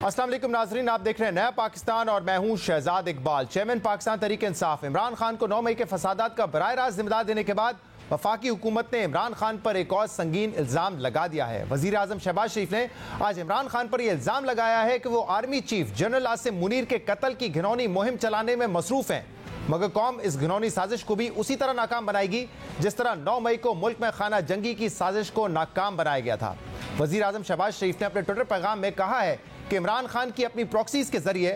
अस्सलाम वालेकुम नाजरीन, आप देख रहे हैं नया पाकिस्तान और मैं हूं शहजाद इकबाल। चेयरमैन पाकिस्तान तहरीक इंसाफ इमरान खान को 9 मई के फसादात का बराह रास्त जिम्मेदार देने के बाद वफाकी हुकूमत ने इमरान खान पर एक और संगीन इल्ज़ाम लगा दिया है। वज़ीर आज़म शहबाज शरीफ ने आज इमरान खान पर यह इल्ज़ाम लगाया है कि वो army chief general Asim Munir के कत्ल की घिनौनी मुहिम चलाने में मसरूफ़ हैं, मगर कौम इस घिनौनी साजिश को भी उसी तरह नाकाम बनाएगी जिस तरह 9 मई को मुल्क में खाना जंगी की साजिश को नाकाम बनाया गया था। वज़ीर आज़म शहबाज शरीफ ने अपने ट्विटर पैगाम में कहा है कि इमरान खान की अपनी प्रॉक्सीज के जरिए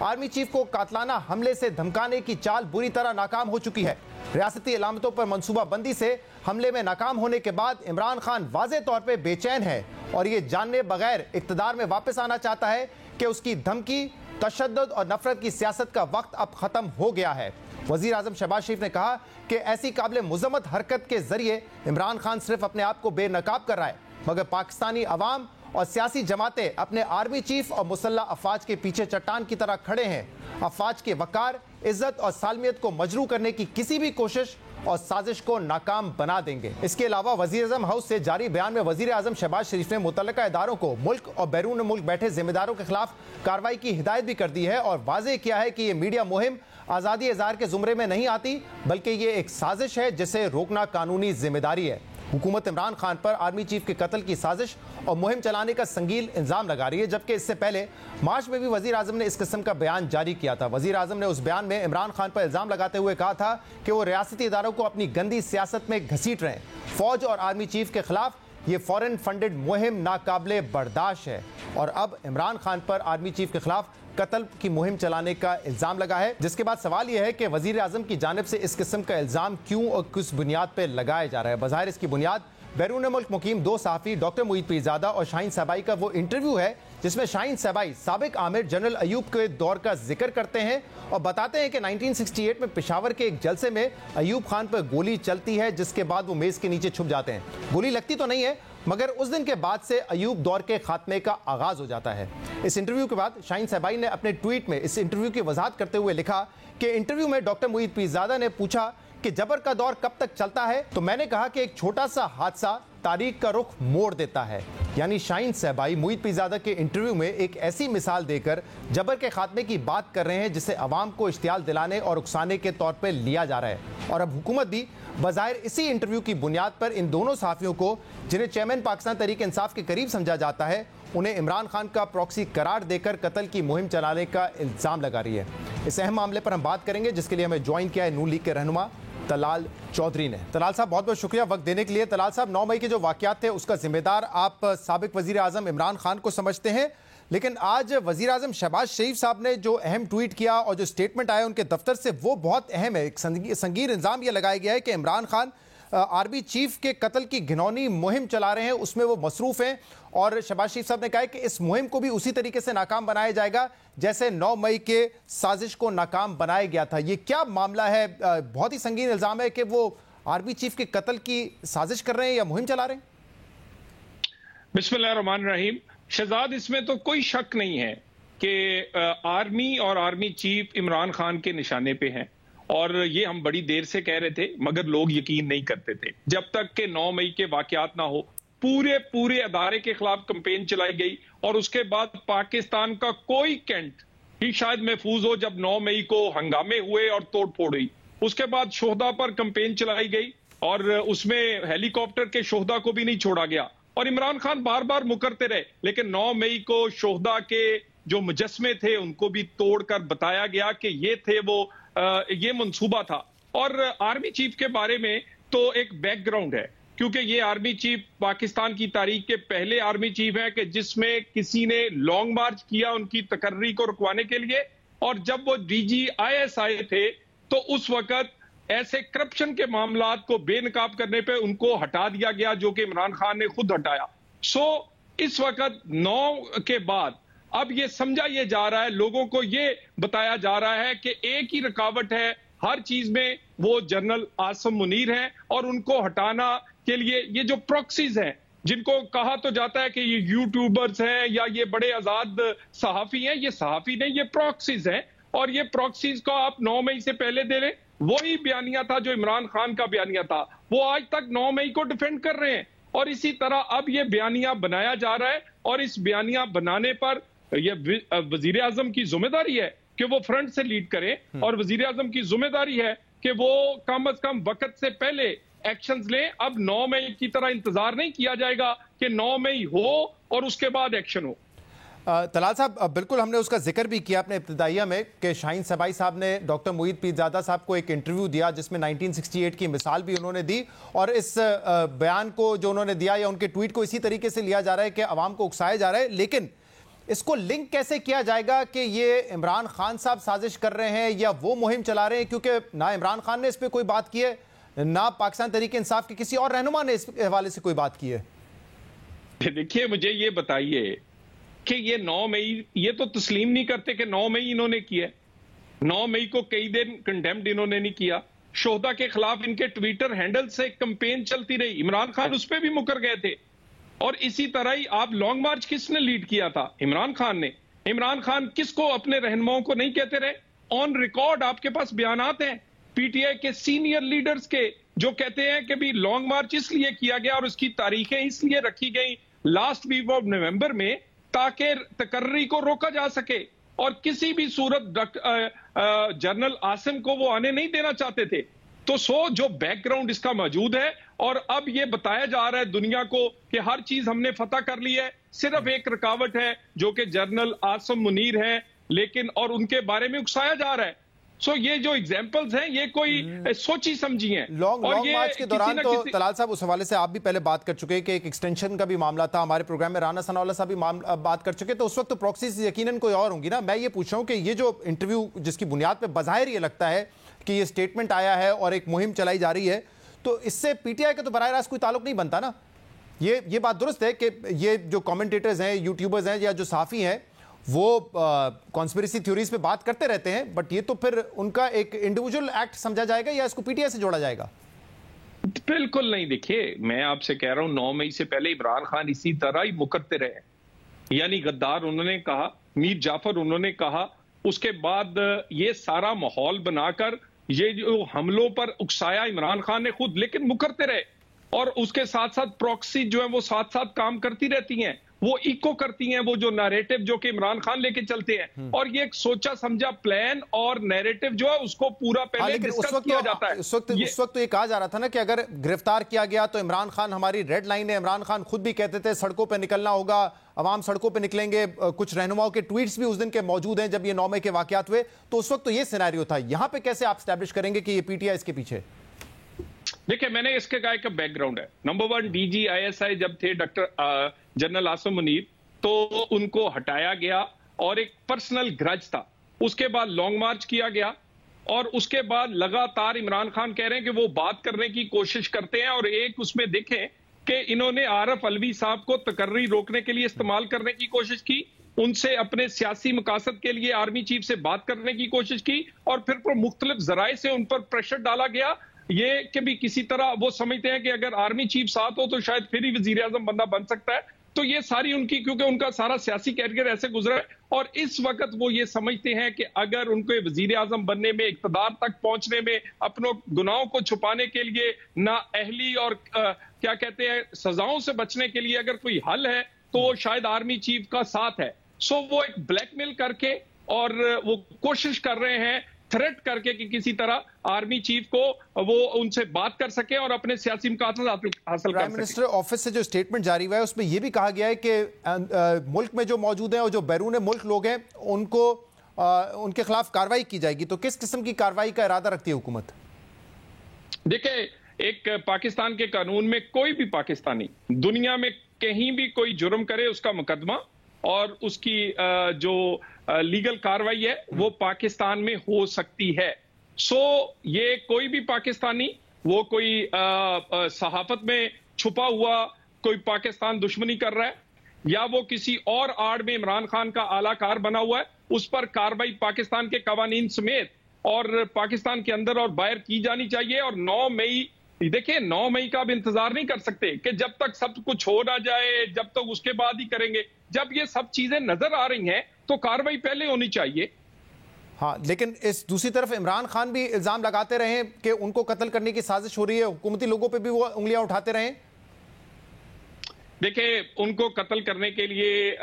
आर्मी चीफ को कातलाना हमले से धमकाने की चाल बुरी तरह नाकाम हो चुकी है। रियासती इलामतों पर मंसूबा बंदी से हमले में नाकाम होने के बाद इमरान खान वाज़े तौर पर बेचैन है और ये जानने बगैर इक़्तिदार में वापस आना चाहता है कि उसकी धमकी, तशद्दुद और नफरत की सियासत का वक्त अब ख़त्म हो गया है। वज़ीर आज़म शहबाज शरीफ ने कहा कि ऐसी काबिल मुज़म्मत हरकत के जरिए इमरान खान सिर्फ अपने आप को बेनकाब कर रहा है, मगर पाकिस्तानी अवाम और सियासी जमातें अपने आर्मी चीफ और मुसल्लह अफवाज के पीछे चट्टान की तरह खड़े हैं। अफवाज के वकार, इज्जत और सालमियत को मजरू करने की किसी भी कोशिश और साजिश को नाकाम बना देंगे। इसके अलावा वज़ीर-ए-आज़म हाउस से जारी बयान में वज़ीर आज़म शहबाज शरीफ ने मुतल्लिका इदारों को मुल्क और बैरून मुल्क बैठे जिम्मेदारों के खिलाफ कार्रवाई की हिदायत भी कर दी है और वाज़ेह किया है कि ये मीडिया मुहिम आज़ादी इज़हार के ज़ुमरे में नहीं आती, बल्कि ये एक साजिश है जिसे रोकना कानूनी जिम्मेदारी है। हुकूमत इमरान खान पर आर्मी चीफ के कत्ल की साजिश और मुहिम चलाने का संगीन इल्ज़ाम लगा रही है, जबकि इससे पहले मार्च में भी वज़ीर आज़म ने इस किस्म का बयान जारी किया था। वज़ीर आज़म ने उस बयान में इमरान खान पर इल्ज़ाम लगाते हुए कहा था कि वो रियासती इदारों को अपनी गंदी सियासत में घसीट रहे हैं। फौज और आर्मी चीफ के खिलाफ ये फॉरेन फंडेड मुहिम नाकाबिले बर्दाश्त है और अब इमरान खान पर आर्मी चीफ के खिलाफ कत्ल की मुहिम चलाने का इल्ज़ाम लगा है, जिसके बाद सवाल यह है कि वज़ीर आज़म की जानिब से इस किस्म का इल्ज़ाम क्यों और किस बुनियाद पर लगाया जा रहा है। बज़ाहिर इसकी बुनियाद बैरून मुल्क मुकीम दो सहाफ़ी डॉक्टर मोईद पीरज़ादा और शाहीन सहबाई का वो इंटरव्यू है जिसमें शाहीन सहबाई साबिक आमिर जनरल अयूब के दौर का जिक्र करते हैं और बताते हैं कि 1968 में पेशावर के एक जलसे में अयूब खान पर गोली चलती है, जिसके बाद वो मेज़ के नीचे छुप जाते हैं। गोली लगती तो नहीं है, मगर उस दिन के बाद से अयूब दौर के खात्मे का आगाज हो जाता है। इस इंटरव्यू के बाद शाहीन सहबाई ने अपने ट्वीट में इस इंटरव्यू की वजाहत करते हुए लिखा कि इंटरव्यू में डॉक्टर मोईद पीरज़ादा ने पूछा कि जबर का दौर कब तक चलता है, तो मैंने कहा कि एक छोटा सा हादसा तारीख का रुख मोड़ देता है। यानी शाहीन सहबाई मोईद पीरज़ादा के इंटरव्यू में एक ऐसी मिसाल देकर जबर के खात्मे की बात कर रहे हैं जिसे अवाम को इश्तियाल दिलाने और उकसाने के तौर पर लिया जा रहा है। और अब हुकूमत भी बज़ाहिर इसी इंटरव्यू की बुनियाद पर इन दोनों सहाफ़ियों को, जिन्हें चेयरमैन पाकिस्तान तहरीक इंसाफ के करीब समझा जाता है, उन्हें इमरान खान का प्रॉक्सी करार देकर कत्ल की मुहिम चलाने का इल्ज़ाम लगा रही है। इस अहम मामले पर हम बात करेंगे, जिसके लिए हमें ज्वाइन किया है नून लीग के रहनुमा तलाल चौधरी ने। तलाल साहब, बहुत बहुत शुक्रिया वक्त देने के लिए। तलाल साहब, 9 मई के जो वाक़यात थे उसका जिम्मेदार आप साबिक वज़ीर आज़म इमरान खान को समझते हैं, लेकिन आज वज़ीर आज़म शहबाज शरीफ साहब ने जो अहम ट्वीट किया और जो स्टेटमेंट आया उनके दफ्तर से, वो बहुत अहम है। एक संगीन इल्ज़ाम यह लगाया गया है कि इमरान खान आर्मी चीफ के कत्ल की घिनौनी मुहिम चला रहे हैं, उसमें वो मसरूफ़ हैं और शहबाज शरीफ साहब ने कहा है कि इस मुहिम को भी उसी तरीके से नाकाम बनाया जाएगा जैसे 9 मई के साजिश को नाकाम बनाया गया था। ये क्या मामला है? बहुत ही संगीन इल्ज़ाम है कि वो आर्मी चीफ के कत्ल की साजिश कर रहे हैं या मुहिम चला रहे हैं। बिस्मिल्लाहिर्रहमानिर्रहीम। शहजाद, इसमें तो कोई शक नहीं है कि आर्मी और आर्मी चीफ इमरान खान के निशाने पे हैं और ये हम बड़ी देर से कह रहे थे, मगर लोग यकीन नहीं करते थे जब तक कि 9 मई के वाकयात ना हो। पूरे अदारे के खिलाफ कैंपेन चलाई गई और उसके बाद पाकिस्तान का कोई कैंट ही शायद महफूज हो जब 9 मई को हंगामे हुए और तोड़फोड़ हुई। उसके बाद शोहदा पर कैंपेन चलाई गई और उसमें हेलीकॉप्टर के शोहदा को भी नहीं छोड़ा गया और इमरान खान बार बार मुकरते रहे, लेकिन 9 मई को शोहदा के जो मुजस्मे थे उनको भी तोड़कर बताया गया कि ये थे वो ये मंसूबा था। और आर्मी चीफ के बारे में तो एक बैकग्राउंड है, क्योंकि ये आर्मी चीफ पाकिस्तान की तारीख के पहले आर्मी चीफ हैं कि जिसमें किसी ने लॉन्ग मार्च किया उनकी तकर्री को रुकवाने के लिए, और जब वो DGIS आए थे तो उस वक्त ऐसे करप्शन के मामलात को बेनकाब करने पे उनको हटा दिया गया, जो कि इमरान खान ने खुद हटाया। इस वक्त 9 के बाद अब ये समझा ये जा रहा है, लोगों को ये बताया जा रहा है कि एक ही रुकावट है हर चीज में, वो जनरल आसिम मुनीर हैं और उनको हटाना के लिए ये जो प्रॉक्सीज हैं, जिनको कहा तो जाता है कि ये यूट्यूबर्स हैं या ये बड़े आजाद सहाफी हैं, ये सहाफी नहीं, ये प्रॉक्सीज हैं। और ये प्रॉक्सीज को आप 9 मई से पहले दे लें, वही बयानिया था जो इमरान खान का बयानिया था, वो आज तक 9 मई को डिफेंड कर रहे हैं और इसी तरह अब ये बयानिया बनाया जा रहा है और इस बयानिया बनाने पर ये वजीर आजम की जिम्मेदारी है कि वो फ्रंट से लीड करे, और वजीर आजम की जिम्मेदारी है कि वो कम से कम वक्त से पहले एक्शंस लें। अब 9 मई की तरह इंतजार नहीं किया जाएगा कि 9 मई हो और उसके बाद एक्शन हो। तलाल साहब, बिल्कुल हमने उसका जिक्र भी किया अपने इब्तिदाइया में कि शाहीन सबाई साहब ने डॉक्टर मोईद पीरजादा साहब को एक इंटरव्यू दिया जिसमें 1968 की मिसाल भी उन्होंने दी, और इस बयान को जो उन्होंने दिया या उनके ट्वीट को इसी तरीके से लिया जा रहा है कि अवाम को उकसाया जा रहा है। लेकिन इसको लिंक कैसे किया जाएगा कि ये इमरान खान साहब साजिश कर रहे हैं या वो मुहिम चला रहे हैं, क्योंकि ना इमरान खान ने इस पर कोई बात की है, ना पाकिस्तान तहरीक इंसाफ के किसी और रहनुमा ने इस हवाले से कोई बात की है। देखिए, मुझे ये बताइए कि ये 9 मई, ये तो तस्लीम नहीं करते कि 9 मई इन्होंने किया। 9 मई को कई दिन कंडेम्ड इन्होंने नहीं किया। शोहदा के खिलाफ इनके ट्विटर हैंडल से कंपेन चलती रही, इमरान खान उस पर भी मुकर गए थे। और इसी तरह ही आप लॉन्ग मार्च किसने लीड किया था? इमरान खान ने। इमरान खान किसको अपने रहनुमाओं को नहीं कहते रहे? ऑन रिकॉर्ड आपके पास बयानात हैं पीटीआई के सीनियर लीडर्स के, जो कहते हैं कि भी लॉन्ग मार्च इसलिए किया गया और उसकी तारीखें इसलिए रखी गई लास्ट वीक ऑफ नवंबर में ताकि तकर्री को रोका जा सके, और किसी भी सूरत जनरल आसिम को वो आने नहीं देना चाहते थे। तो जो बैकग्राउंड इसका मौजूद है, और अब ये बताया जा रहा है दुनिया को कि हर चीज हमने फतह कर ली है, सिर्फ एक रुकावट है जो कि जनरल आसिम मुनीर है, लेकिन और उनके बारे में उकसाया जा रहा है। ये जो एग्जांपल्स हैं ये कोई सोची समझी हैं। लॉन्ग मार्च के दौरान तो तलाल साहब उस हवाले से आप भी पहले बात कर चुके हैं कि एक एक्सटेंशन का भी मामला था, हमारे प्रोग्राम में राना सनाउल्लाह साहब भी बात कर चुके, तो उस वक्त तो प्रॉक्सीज यकीनन कोई और होंगी ना। मैं ये पूछ रहा हूं कि ये जो इंटरव्यू जिसकी बुनियाद पे बज़ाहिर ये लगता है कि ये स्टेटमेंट आया है और एक मुहिम चलाई जा रही है, तो इससे पीटीआई का तो बराह रास्त कोई ताल्लुक नहीं बनता ना। ये बात दुरुस्त है कि ये जो कमेंटेटर्स हैं, यूट्यूबर्स हैं या जो सहाफ़ी हैं, वो कॉन्स्पिरेसी थ्योरीज पे बात करते रहते हैं, बट ये तो फिर उनका एक इंडिविजुअल एक्ट समझा जाएगा या इसको पीटीआई से जोड़ा जाएगा? बिल्कुल नहीं। देखिए, मैं आपसे कह रहा हूं 9 मई से पहले इमरान खान इसी तरह ही मुकरते रहे, यानी गद्दार उन्होंने कहा, मीर जाफर उन्होंने कहा, उसके बाद ये सारा माहौल बनाकर ये जो हमलों पर उकसाया इमरान खान ने खुद, लेकिन मुकरते रहे। और उसके साथ साथ प्रॉक्सी जो है वो साथ साथ काम करती रहती हैं, वो इको करती हैं वो जो नैरेटिव जो कि इमरान खान लेके चलते हैं, और ये एक सोचा समझा प्लान और नैरेटिव जो है उसको पूरा पहले डिस्कस किया जाता है। उस वक्त तो ये कहा जा रहा था ना कि अगर गिरफ्तार किया गया तो इमरान खान हमारी रेड लाइन है। इमरान खान खुद भी कहते थे सड़कों पे निकलना होगा, अवाम सड़कों पे निकलेंगे। कुछ रहनुमाओं के ट्वीट्स भी उस दिन के मौजूद हैं जब ये 9 मई के वाकयात हुए, तो उस वक्त तो ये सिनेरियो था। यहां पे कैसे आप स्टैब्लिश करेंगे कि ये पीटीआई इसके पीछे? देखिए, मैंने इसके गाय का बैकग्राउंड है। नंबर 1, डीजी आईएसआई जब थे डॉक्टर जनरल आसिम मुनीर, तो उनको हटाया गया और एक पर्सनल ग्रज था। उसके बाद लॉन्ग मार्च किया गया, और उसके बाद लगातार इमरान खान कह रहे हैं कि वो बात करने की कोशिश करते हैं, और एक उसमें देखें कि इन्होंने आरफ अलवी साहब को तकर्री रोकने के लिए इस्तेमाल करने की कोशिश की, उनसे अपने सियासी मकासद के लिए आर्मी चीफ से बात करने की कोशिश की, और फिर मुख्तलिफ जराए से उन पर प्रेशर डाला गया, ये कि भी किसी तरह वो समझते हैं कि अगर आर्मी चीफ साथ हो तो शायद फिर ही वजीर आजम बंदा बन सकता है। तो ये सारी उनकी, क्योंकि उनका सारा सियासी कैरियर ऐसे गुजरा है, और इस वक्त वो ये समझते हैं कि अगर उनको वजीर आजम बनने में, इक्तदार तक पहुंचने में, अपनों गुनाहों को छुपाने के लिए, ना अहली और क्या कहते हैं सजाओं से बचने के लिए अगर कोई हल है तो वो शायद आर्मी चीफ का साथ है। वो एक ब्लैकमेल करके और वो कोशिश कर रहे हैं थ्रेट करके कि किसी तरह आर्मी चीफ को वो उनसे बात कर सके और अपने सियासी मकासद हासिल कर सके। प्राइम मिनिस्टर ऑफिस से जो स्टेटमेंट जारी हुआ है उसमें यह भी कहा गया है कि मुल्क में जो मौजूद हैं और जो बैरून मुल्क लोग हैं उनको उनके खिलाफ कार्रवाई की जाएगी। तो किस किस्म की कार्रवाई का इरादा रखती है हुकूमत? देखिए, एक पाकिस्तान के कानून में कोई भी पाकिस्तानी दुनिया में कहीं भी कोई जुर्म करे उसका मुकदमा और उसकी जो लीगल कार्रवाई है वो पाकिस्तान में हो सकती है। ये कोई भी पाकिस्तानी, वो कोई सहाफत में छुपा हुआ कोई पाकिस्तान दुश्मनी कर रहा है या वो किसी और आड़ में इमरान खान का आलाकार बना हुआ है, उस पर कार्रवाई पाकिस्तान के कवानीन समेत और पाकिस्तान के अंदर और बाहर की जानी चाहिए। और 9 मई, देखिए 9 मई का भी इंतजार नहीं कर सकते कि जब तक सब कुछ हो ना जाए, जब तक उसके बाद ही करेंगे। जब ये सब चीजें नजर आ रही हैं तो कार्रवाई पहले होनी चाहिए। हाँ, लेकिन इस दूसरी तरफ इमरान खान भी इल्जाम लगाते रहे कि उनको कत्ल करने की साजिश हो रही है, हुकूमती लोगों पे भी वो उंगलियां उठाते रहे। देखिए, उनको कत्ल करने के लिए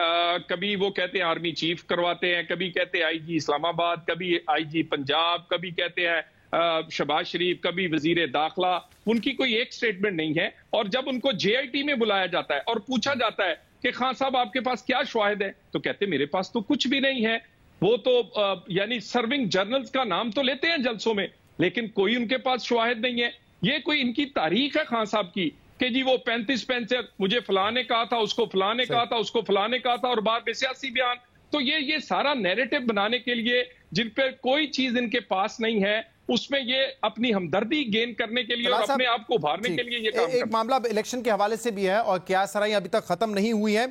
कभी वो कहते हैं आर्मी चीफ करवाते हैं, कभी कहते हैं आईजी इस्लामाबाद, कभी आईजी पंजाब, कभी कहते हैं शहबाज शरीफ, कभी वजीर दाखिला। उनकी कोई एक स्टेटमेंट नहीं है। और जब उनको जेआईटी में बुलाया जाता है और पूछा जाता है कि खान साहब आपके पास क्या शवाहिद है, तो कहते मेरे पास तो कुछ भी नहीं है। वो तो यानी सर्विंग जर्नल्स का नाम तो लेते हैं जलसों में, लेकिन कोई उनके पास शवाहिद नहीं है। ये कोई इनकी तारीख है खान साहब की कि जी वो 35 मुझे फलाने कहा था, उसको फलाने कहा था, उसको फलाने कहा था, और बाद में सियासी बयान। तो ये सारा नैरेटिव बनाने के लिए, जिन पर कोई चीज इनके पास नहीं है, उसमें ये अपनी हमदर्दी गेन करने के लिए और अपने आप को उभारने के लिए ये काम एक मामला इलेक्शन के हवाले से भी है और क्यास सराई अभी तक खत्म नहीं हुई है।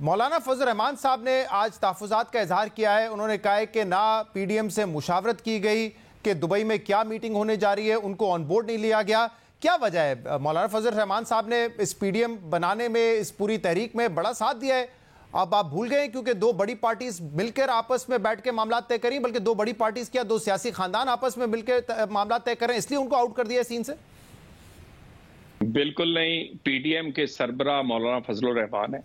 मौलाना फजल रहमान साहब ने आज तहफ़्फ़ुज़ात का इजहार किया है। उन्होंने कहा है कि ना पीडीएम से मुशावरत की गई कि दुबई में क्या मीटिंग होने जा रही है, उनको ऑन बोर्ड नहीं लिया गया। क्या वजह है? मौलाना फजल रहमान साहब ने इस पीडीएम बनाने में, इस पूरी तहरीक में बड़ा साथ दिया है। अब आप भूल गए क्योंकि दो बड़ी पार्टीज मिलकर आपस में बैठ के मामला तय करी, बल्कि दो बड़ी पार्टीज क्या, दो सियासी खानदान आपस में मिलकर मामला तय करें, इसलिए उनको आउट कर दिया सीन से? बिल्कुल नहीं। पीडीएम के सरबरा मौलाना फजल रहमान है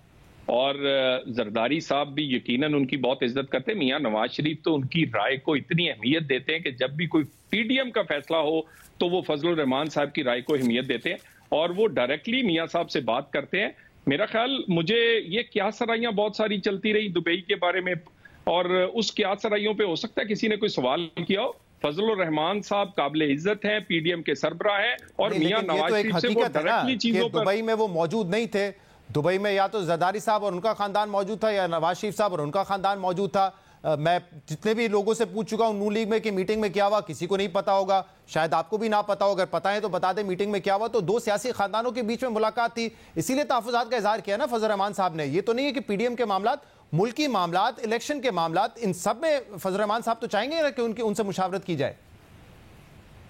और जरदारी साहब भी यकीनन उनकी बहुत इज्जत करते हैं। मियां नवाज शरीफ तो उनकी राय को इतनी अहमियत देते हैं कि जब भी कोई पीडीएम का फैसला हो तो वो फजल रहमान साहब की राय को अहमियत देते हैं और वो डायरेक्टली मियां साहब से बात करते हैं। मेरा ख्याल, मुझे ये क्या सराइयां बहुत सारी चलती रही दुबई के बारे में, और उस क्या सराइयों पे हो सकता है किसी ने कोई सवाल किया हो। फजल रहमान साहब काबिल इज्जत हैं, पीडीएम के सरबराह हैं, और मियां नवाज शरीफ से वो डायरेक्टली चीजों पर। दुबई में वो मौजूद नहीं थे। दुबई में या तो जरदारी साहब और उनका खानदान मौजूद था या नवाज शरीफ साहब और उनका खानदान मौजूद था। मैं जितने भी लोगों से पूछ चुका हूं नून लीग में कि मीटिंग में क्या हुआ, किसी को नहीं पता होगा, शायद आपको भी ना पता हो। अगर पता है तो बता दें मीटिंग में क्या हुआ। तो दो सियासी खानदानों के बीच में मुलाकात थी, इसीलिए तहफ़्फ़ुज़ात का इजहार किया ना फजल रहमान साहब ने। ये तो नहीं है कि पीडीएम के मामलात, मुल्की मामलात, इलेक्शन के मामलात, इन सब में फजल रहमान साहब तो चाहेंगे ना कि उनसे मुशावरत की जाए।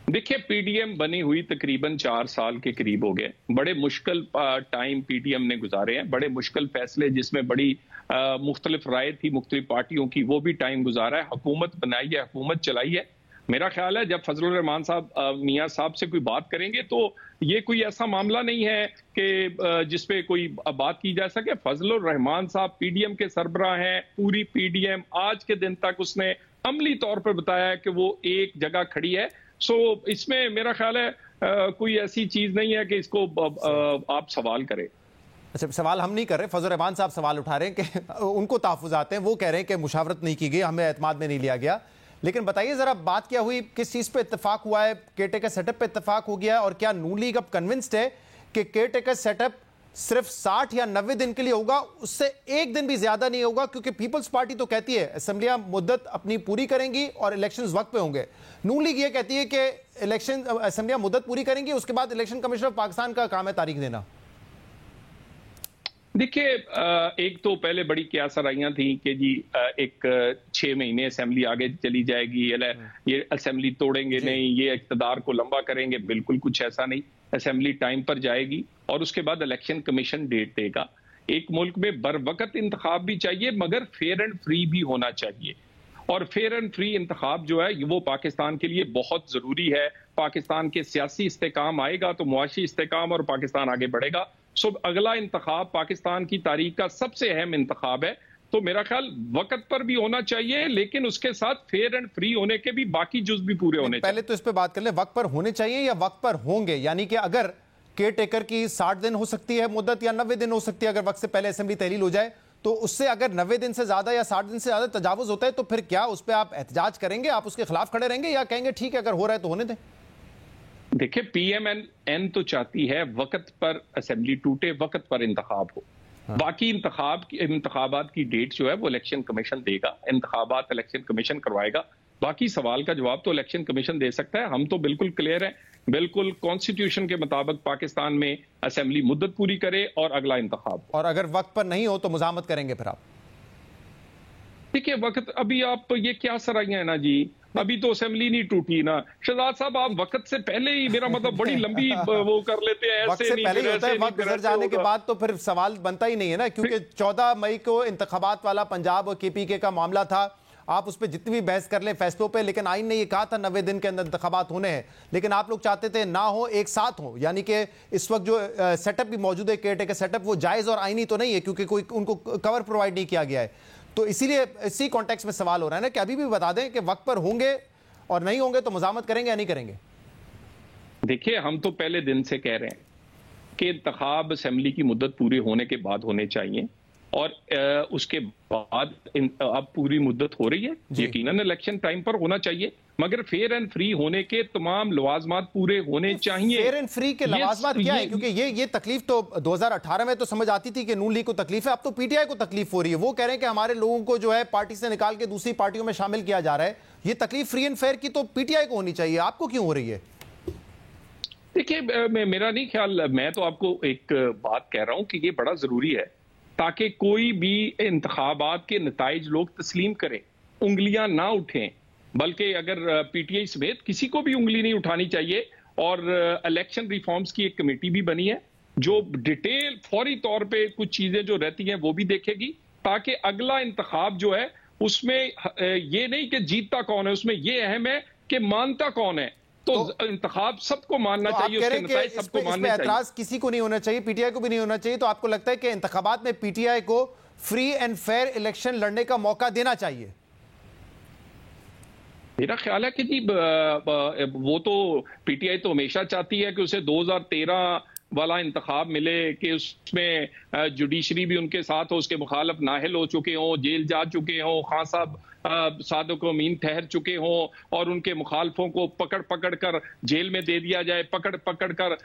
देखिए, पीडीएम बनी हुई तकरीबन 4 साल के करीब हो गए। बड़े मुश्किल टाइम पीडीएम ने गुजारे हैं, बड़े मुश्किल फैसले जिसमें बड़ी मुख्तलिफ राय थी मुख्तलिफ पार्टियों की, वो भी टाइम गुजारा है। हुकूमत बनाई है, हुकूमत चलाई है। मेरा ख्याल है जब फजल रहमान साहब मियां साहब से कोई बात करेंगे तो ये कोई ऐसा मामला नहीं है कि जिसपे कोई बात की जा सके। फजल रहमान साहब पीडीएम के सरबराह हैं। पूरी पीडीएम आज के दिन तक उसने अमली तौर पर बताया है कि वो एक जगह खड़ी है। सो इसमें मेरा ख्याल है कोई ऐसी चीज नहीं है कि इसको आप सवाल करें। अच्छा, सवाल हम नहीं कर रहे, फजल रहमान साहब सवाल उठा रहे हैं कि उनको तहफ़्फ़ुज़ात हैं, वो कह रहे हैं कि मुशावरत नहीं की गई, हमें एतमाद में नहीं लिया गया। लेकिन बताइए जरा, बात क्या हुई, किस चीज़ पे इत्तेफाक हुआ है? केयरटेकर सेटअप पे इत्तेफाक हो गया, और क्या नून लीग अब कन्विंस्ड है कि केयरटेकर सेटअप सिर्फ 60 या 90 दिन के लिए होगा, उससे एक दिन भी ज्यादा नहीं होगा? क्योंकि पीपल्स पार्टी तो कहती है असेंबलियां मुद्दत अपनी पूरी करेंगी और इलेक्शंस वक्त पे होंगे। नून लीग ये कहती है कि इलेक्शन असेंबलियां मुद्दत पूरी करेंगी, उसके बाद इलेक्शन कमीशन ऑफ पाकिस्तान का काम है तारीख देना। देखिए, एक तो पहले बड़ी क्या सराइयां थी कि जी एक 6 महीने असेंबली आगे चली जाएगी, ये असेंबली तोड़ेंगे नहीं, ये इक़्तिदार को लंबा करेंगे। बिल्कुल कुछ ऐसा नहीं। असेंबली टाइम पर जाएगी और उसके बाद इलेक्शन कमीशन डेट देगा। एक मुल्क में बर वक्त इंतखाब भी चाहिए, मगर फेयर एंड फ्री भी होना चाहिए। और फेयर एंड फ्री इंतखाब जो है वो पाकिस्तान के लिए बहुत जरूरी है। पाकिस्तान के सियासी इस्तेकाम आएगा तो मुआशी इस्तेकाम और पाकिस्तान आगे बढ़ेगा। सो अगला इंतखाब पाकिस्तान की तारीख का सबसे अहम इंतखाब है। तो मेरा ख्याल वक्त पर भी होना चाहिए, लेकिन उसके साथ फेयर एंड फ्री होने के भी बाकी जुज भी पूरे होने चाहिए। पहले तो इस पे बात कर ले, वक्त पर होने चाहिए या वक्त पर होंगे? यानी कि अगर केयर टेकर की 60 दिन हो सकती है मुद्दत या 90 दिन हो सकती है, अगर वक्त से पहले असेंबली तहलील हो जाए, तो उससे अगर 90 दिन से ज्यादा या 60 दिन से ज्यादा तजावुज होता है तो फिर क्या उस पर आप एहतजाज करेंगे, आप उसके खिलाफ खड़े रहेंगे, या कहेंगे ठीक है अगर हो रहा है तो होने दें? देखिए, पीएमएन तो चाहती है वक्त पर असेंबली टूटे, वक्त पर इंतखाब हो। हाँ। बाकी इंतखाबात की डेट जो है वो इलेक्शन कमीशन देगा, इंतखाबात इलेक्शन कमीशन करवाएगा। बाकी सवाल का जवाब तो इलेक्शन कमीशन दे सकता है। हम तो बिल्कुल क्लियर है, बिल्कुल कॉन्स्टिट्यूशन के मुताबिक पाकिस्तान में असेंबली मुद्दत पूरी करे और अगला इंतखाब। और अगर वक्त पर नहीं हो तो मुजामत करेंगे फिर आप? देखिए, वक्त अभी आप ये क्या सराइयां है ना जी, अभी तो असेंबली नहीं टूटी ना। शहजाद साहब, आप वक्त से पहले ही, मेरा मतलब बड़ी लंबी वो कर लेते हैं। वक्त से पहले ही होता है, वक्त गुजर जाने के बाद तो फिर सवाल बनता ही नहीं है ना। क्योंकि 14 मई को इंतखाबात वाला पंजाब और केपीके का मामला था, आप उस पर जितनी भी बहस कर लें फैसलों पे, लेकिन आइन ने ये कहा था 90 दिन के अंदर इंतखाबात होने हैं, लेकिन आप लोग चाहते थे ना हो, एक साथ हो। यानी कि इस वक्त जो सेटअप भी मौजूद है केयर टेकर सेटअप, वो जायज़ और आइनी तो नहीं है क्योंकि कोई उनको कवर प्रोवाइड नहीं किया गया है। तो इसीलिए इसी कॉन्टेक्स्ट में सवाल हो रहा है ना कि अभी भी बता दें कि वक्त पर होंगे और नहीं होंगे तो मुज़ामत करेंगे या नहीं करेंगे? देखिए, हम तो पहले दिन से कह रहे हैं कि इंतखाब असेंबली की मुद्दत पूरी होने के बाद होने चाहिए और उसके बाद अब पूरी मुद्दत हो रही है, यकीनन इलेक्शन टाइम पर होना चाहिए, मगर फेयर एंड फ्री होने के तमाम लवाजमात पूरे होने चाहिए। फेयर एंड फ्री के लवाजमात क्या है? क्योंकि ये तकलीफ तो 2018 में तो समझ आती थी कि नून लीग को तकलीफ है, अब तो पीटीआई को तकलीफ हो रही है। वो कह रहे हैं कि हमारे लोगों को जो है पार्टी से निकाल के दूसरी पार्टियों में शामिल किया जा रहा है। ये तकलीफ फ्री एंड फेयर की तो पीटीआई को होनी चाहिए, आपको क्यों हो रही है? देखिए, मेरा नहीं ख्याल, मैं तो आपको एक बात कह रहा हूं कि ये बड़ा जरूरी है ताकि कोई भी इंतखाबात के नताइज लोग तस्लीम करें, उंगलियां ना उठें, बल्कि अगर पीटीआई समेत किसी को भी उंगली नहीं उठानी चाहिए। और इलेक्शन रिफॉर्म्स की एक कमेटी भी बनी है जो डिटेल फौरी तौर पे कुछ चीजें जो रहती हैं वो भी देखेगी, ताकि अगला इंतखाब जो है उसमें ये नहीं कि जीतता कौन है, उसमें ये अहम है कि मानता कौन है। तो इंतखाब सबको मानना चाहिए, उसके नताइज सबको मानने चाहिए। एतराज किसी को नहीं होना चाहिए, पीटीआई को भी नहीं होना चाहिए। तो आपको लगता है कि इंतखाबात में पीटीआई को फ्री एंड फेयर इलेक्शन लड़ने का मौका देना चाहिए? मेरा ख्याल है कि जी वो तो पीटीआई तो हमेशा चाहती है कि उसे 2013 वाला इंतखाब मिले कि उसमें जुडिशरी भी उनके साथ हो, उसके मुखालफ नाहिल हो चुके हों, जेल जा चुके हों, खान साहब सादिक अमीन ठहर चुके हों और उनके मुखालफों को पकड़ पकड़ कर जेल में दे दिया जाए, पकड़ पकड़ कर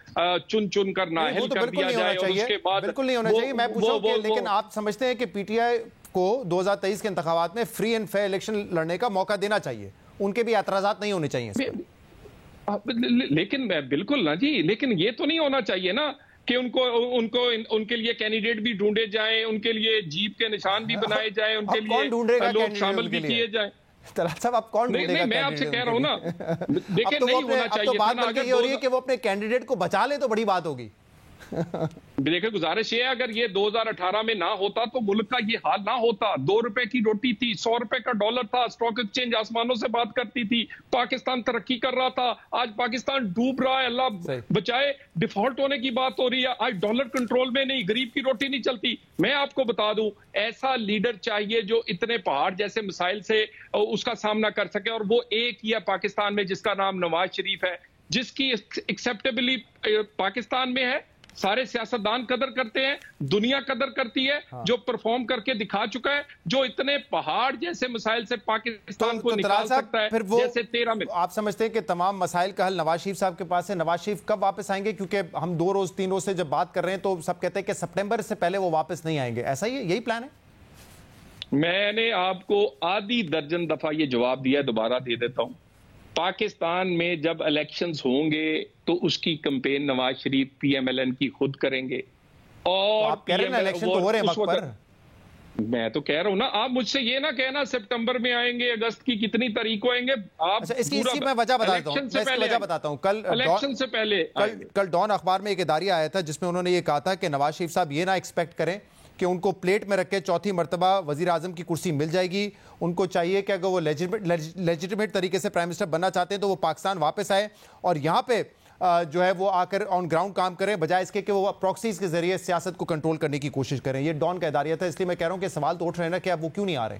चुन चुन कर नाहिल कर दिया जाए। और उसके बाद बिल्कुल नहीं होना चाहिए। मैं पूछूं कि लेकिन आप समझते हैं कि पीटीआई को 2023 के इंतखाबात में फ्री एंड फेयर इलेक्शन लड़ने का मौका देना चाहिए, उनके भी एतराजात नहीं होने चाहिए? लेकिन बिल्कुल ना जी, लेकिन ये तो नहीं होना चाहिए ना कि उनके लिए कैंडिडेट भी ढूंढे जाएं, उनके लिए जीप के निशान भी बनाए जाएं, उनके लिए लोग शामिल भी किए जाएं। तलात साहब, आप कौन ढूंढेगा? नहीं, मैं आपसे कह रहा हूं ना, देखिए नहीं होना चाहिए। तो बात बल्कि ये हो रही है कि वो अपने कैंडिडेट को बचा ले तो बड़ी बात होगी। देखिए, गुजारिश ये है, अगर ये 2018 में ना होता तो मुल्क का ये हाल ना होता। 2 रुपए की रोटी थी, 100 रुपए का डॉलर था, स्टॉक एक्सचेंज आसमानों से बात करती थी, पाकिस्तान तरक्की कर रहा था। आज पाकिस्तान डूब रहा है, अल्लाह बचाए, डिफॉल्ट होने की बात हो रही है। आज डॉलर कंट्रोल में नहीं, गरीब की रोटी नहीं चलती। मैं आपको बता दूं, ऐसा लीडर चाहिए जो इतने पहाड़ जैसे मिसाइल से उसका सामना कर सके, और वो एक ही है पाकिस्तान में जिसका नाम नवाज शरीफ है, जिसकी एक्सेप्टेबली पाकिस्तान में है। सारे सियासतदान कदर करते हैं, दुनिया कदर करती है। हाँ। जो परफॉर्म करके दिखा चुका है, जो इतने पहाड़ जैसे मसाइल से पाकिस्तान को निकाल सकता है, फिर वो जैसे 13 में। आप समझते हैं कि तमाम मसाइल का हल नवाज शरीफ साहब के पास है? नवाज शरीफ कब वापस आएंगे? क्योंकि हम 2 रोज 3 रोज से जब बात कर रहे हैं तो सब कहते हैं कि सितंबर से पहले वो वापस नहीं आएंगे। ऐसा ही यही प्लान है? मैंने आपको आधी दर्जन दफा ये जवाब दिया, दोबारा दे देता हूं। पाकिस्तान में जब इलेक्शंस होंगे तो उसकी कैंपेन नवाज शरीफ पीएमएलएन की खुद करेंगे। और आप कह रहे हैं इलेक्शन तो हो रहे हैं वक्त पर। मैं तो कह रहा हूं ना, आप मुझसे ये ना कहना सितंबर में आएंगे, अगस्त की कितनी तारीख को आएंगे। आप इसकी मैं वजह बताता हूं। कल इलेक्शन से पहले कल डॉन अखबार में एक इदारिया आया था जिसमें उन्होंने ये कहा था कि नवाज शरीफ साहब ये ना एक्सपेक्ट करें कि उनको प्लेट में रख के चौथी मरतबा वजीर आजम की कुर्सी मिल जाएगी। उनको चाहिए कि अगर वो लेजिटिमेट तरीके से प्राइम मिनिस्टर बनना चाहते हैं तो वो पाकिस्तान वापस आए और यहाँ पे जो है वो आकर ऑन ग्राउंड काम करें, बजाय इसके कि वो प्रॉक्सीज के जरिए सियासत को कंट्रोल करने की कोशिश करें। ये डॉन का इदारिया था, इसलिए मैं कह रहा हूं कि सवाल तो उठ रहे हैं ना कि अब वो क्यों नहीं आ रहे?